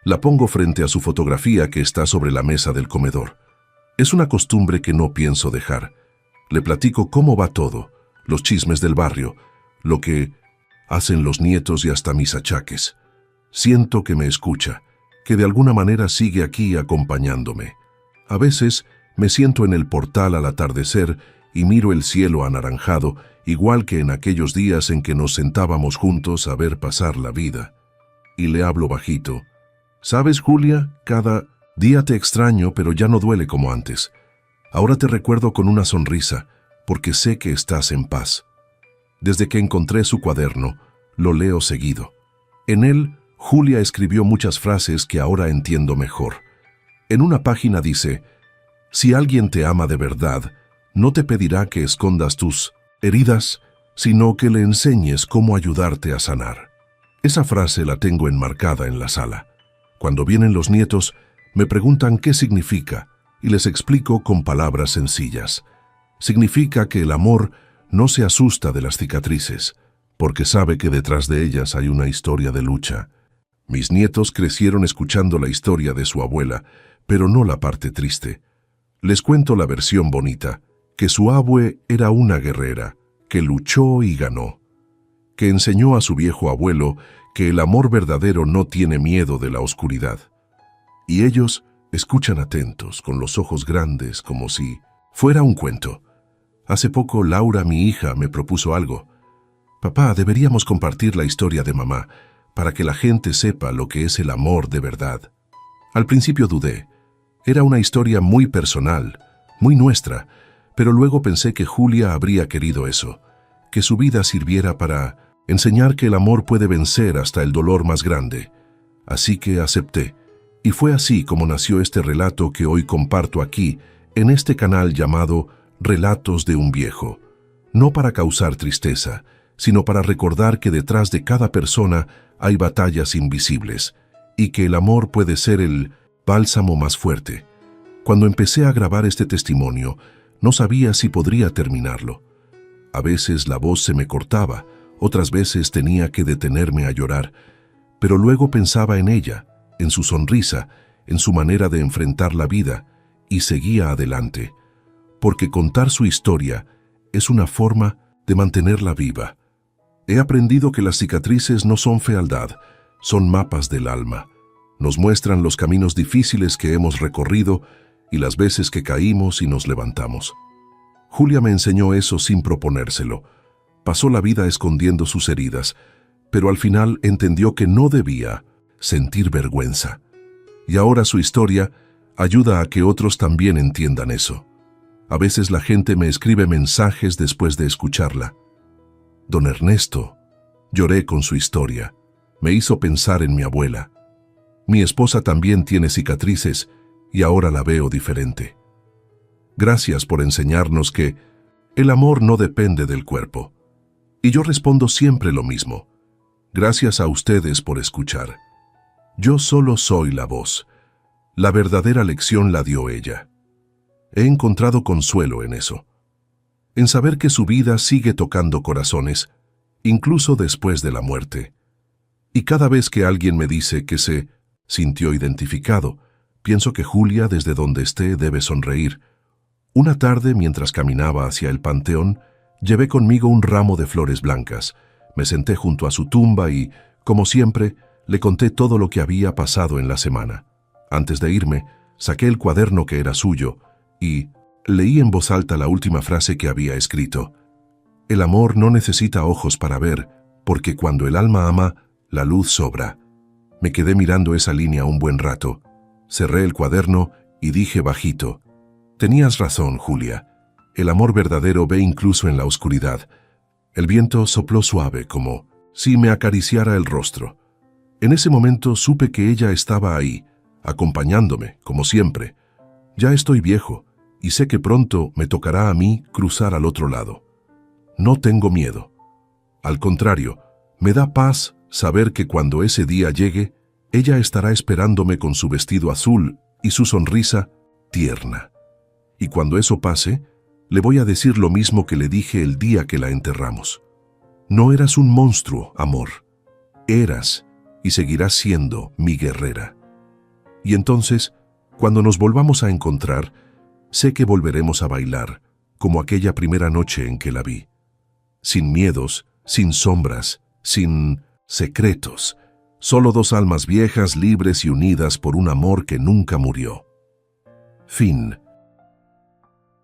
La pongo frente a su fotografía que está sobre la mesa del comedor. Es una costumbre que no pienso dejar. Le platico cómo va todo, los chismes del barrio, lo que hacen los nietos y hasta mis achaques. Siento que me escucha, que de alguna manera sigue aquí acompañándome. A veces me siento en el portal al atardecer y miro el cielo anaranjado, igual que en aquellos días en que nos sentábamos juntos a ver pasar la vida. Y le hablo bajito. ¿Sabes, Julia? Cada día te extraño, pero ya no duele como antes. Ahora te recuerdo con una sonrisa, porque sé que estás en paz. Desde que encontré su cuaderno, lo leo seguido. En él, Julia escribió muchas frases que ahora entiendo mejor. En una página dice: si alguien te ama de verdad, no te pedirá que escondas tus heridas, sino que le enseñes cómo ayudarte a sanar. Esa frase la tengo enmarcada en la sala. Cuando vienen los nietos, me preguntan qué significa y les explico con palabras sencillas. Significa que el amor no se asusta de las cicatrices, porque sabe que detrás de ellas hay una historia de lucha. Mis nietos crecieron escuchando la historia de su abuela, pero no la parte triste. Les cuento la versión bonita, que su abue era una guerrera, que luchó y ganó, que enseñó a su viejo abuelo que el amor verdadero no tiene miedo de la oscuridad. Y ellos escuchan atentos, con los ojos grandes, como si fuera un cuento. Hace poco Laura, mi hija, me propuso algo. Papá, deberíamos compartir la historia de mamá, para que la gente sepa lo que es el amor de verdad. Al principio dudé. Era una historia muy personal, muy nuestra, pero luego pensé que Julia habría querido eso, que su vida sirviera para enseñar que el amor puede vencer hasta el dolor más grande. Así que acepté, y fue así como nació este relato que hoy comparto aquí, en este canal llamado Relatos de un Viejo. No para causar tristeza, sino para recordar que detrás de cada persona hay batallas invisibles, y que el amor puede ser el bálsamo más fuerte. Cuando empecé a grabar este testimonio, no sabía si podría terminarlo. A veces la voz se me cortaba, otras veces tenía que detenerme a llorar, pero luego pensaba en ella, en su sonrisa, en su manera de enfrentar la vida, y seguía adelante, porque contar su historia es una forma de mantenerla viva. He aprendido que las cicatrices no son fealdad, son mapas del alma. Nos muestran los caminos difíciles que hemos recorrido y las veces que caímos y nos levantamos. Julia me enseñó eso sin proponérselo. Pasó la vida escondiendo sus heridas, pero al final entendió que no debía sentir vergüenza. Y ahora su historia ayuda a que otros también entiendan eso. A veces la gente me escribe mensajes después de escucharla. Don Ernesto, lloré con su historia. Me hizo pensar en mi abuela. Mi esposa también tiene cicatrices y ahora la veo diferente. Gracias por enseñarnos que el amor no depende del cuerpo. Y yo respondo siempre lo mismo. Gracias a ustedes por escuchar. Yo solo soy la voz. La verdadera lección la dio ella. He encontrado consuelo en eso. En saber que su vida sigue tocando corazones, incluso después de la muerte. Y cada vez que alguien me dice que se sintió identificado, pienso que Julia, desde donde esté, debe sonreír. Una tarde, mientras caminaba hacia el panteón, llevé conmigo un ramo de flores blancas. Me senté junto a su tumba y, como siempre, le conté todo lo que había pasado en la semana. Antes de irme, saqué el cuaderno que era suyo y leí en voz alta la última frase que había escrito. El amor no necesita ojos para ver, porque cuando el alma ama, la luz sobra. Me quedé mirando esa línea un buen rato. Cerré el cuaderno y dije bajito: tenías razón, Julia. El amor verdadero ve incluso en la oscuridad. El viento sopló suave, como si me acariciara el rostro. En ese momento supe que ella estaba ahí, acompañándome, como siempre. Ya estoy viejo, y sé que pronto me tocará a mí cruzar al otro lado. No tengo miedo. Al contrario, me da paz saber que cuando ese día llegue, ella estará esperándome con su vestido azul y su sonrisa tierna. Y cuando eso pase, le voy a decir lo mismo que le dije el día que la enterramos. No eras un monstruo, amor. Eras y seguirás siendo mi guerrera. Y entonces, cuando nos volvamos a encontrar, sé que volveremos a bailar, como aquella primera noche en que la vi. Sin miedos, sin sombras, sin secretos. Solo dos almas viejas, libres y unidas por un amor que nunca murió. Fin.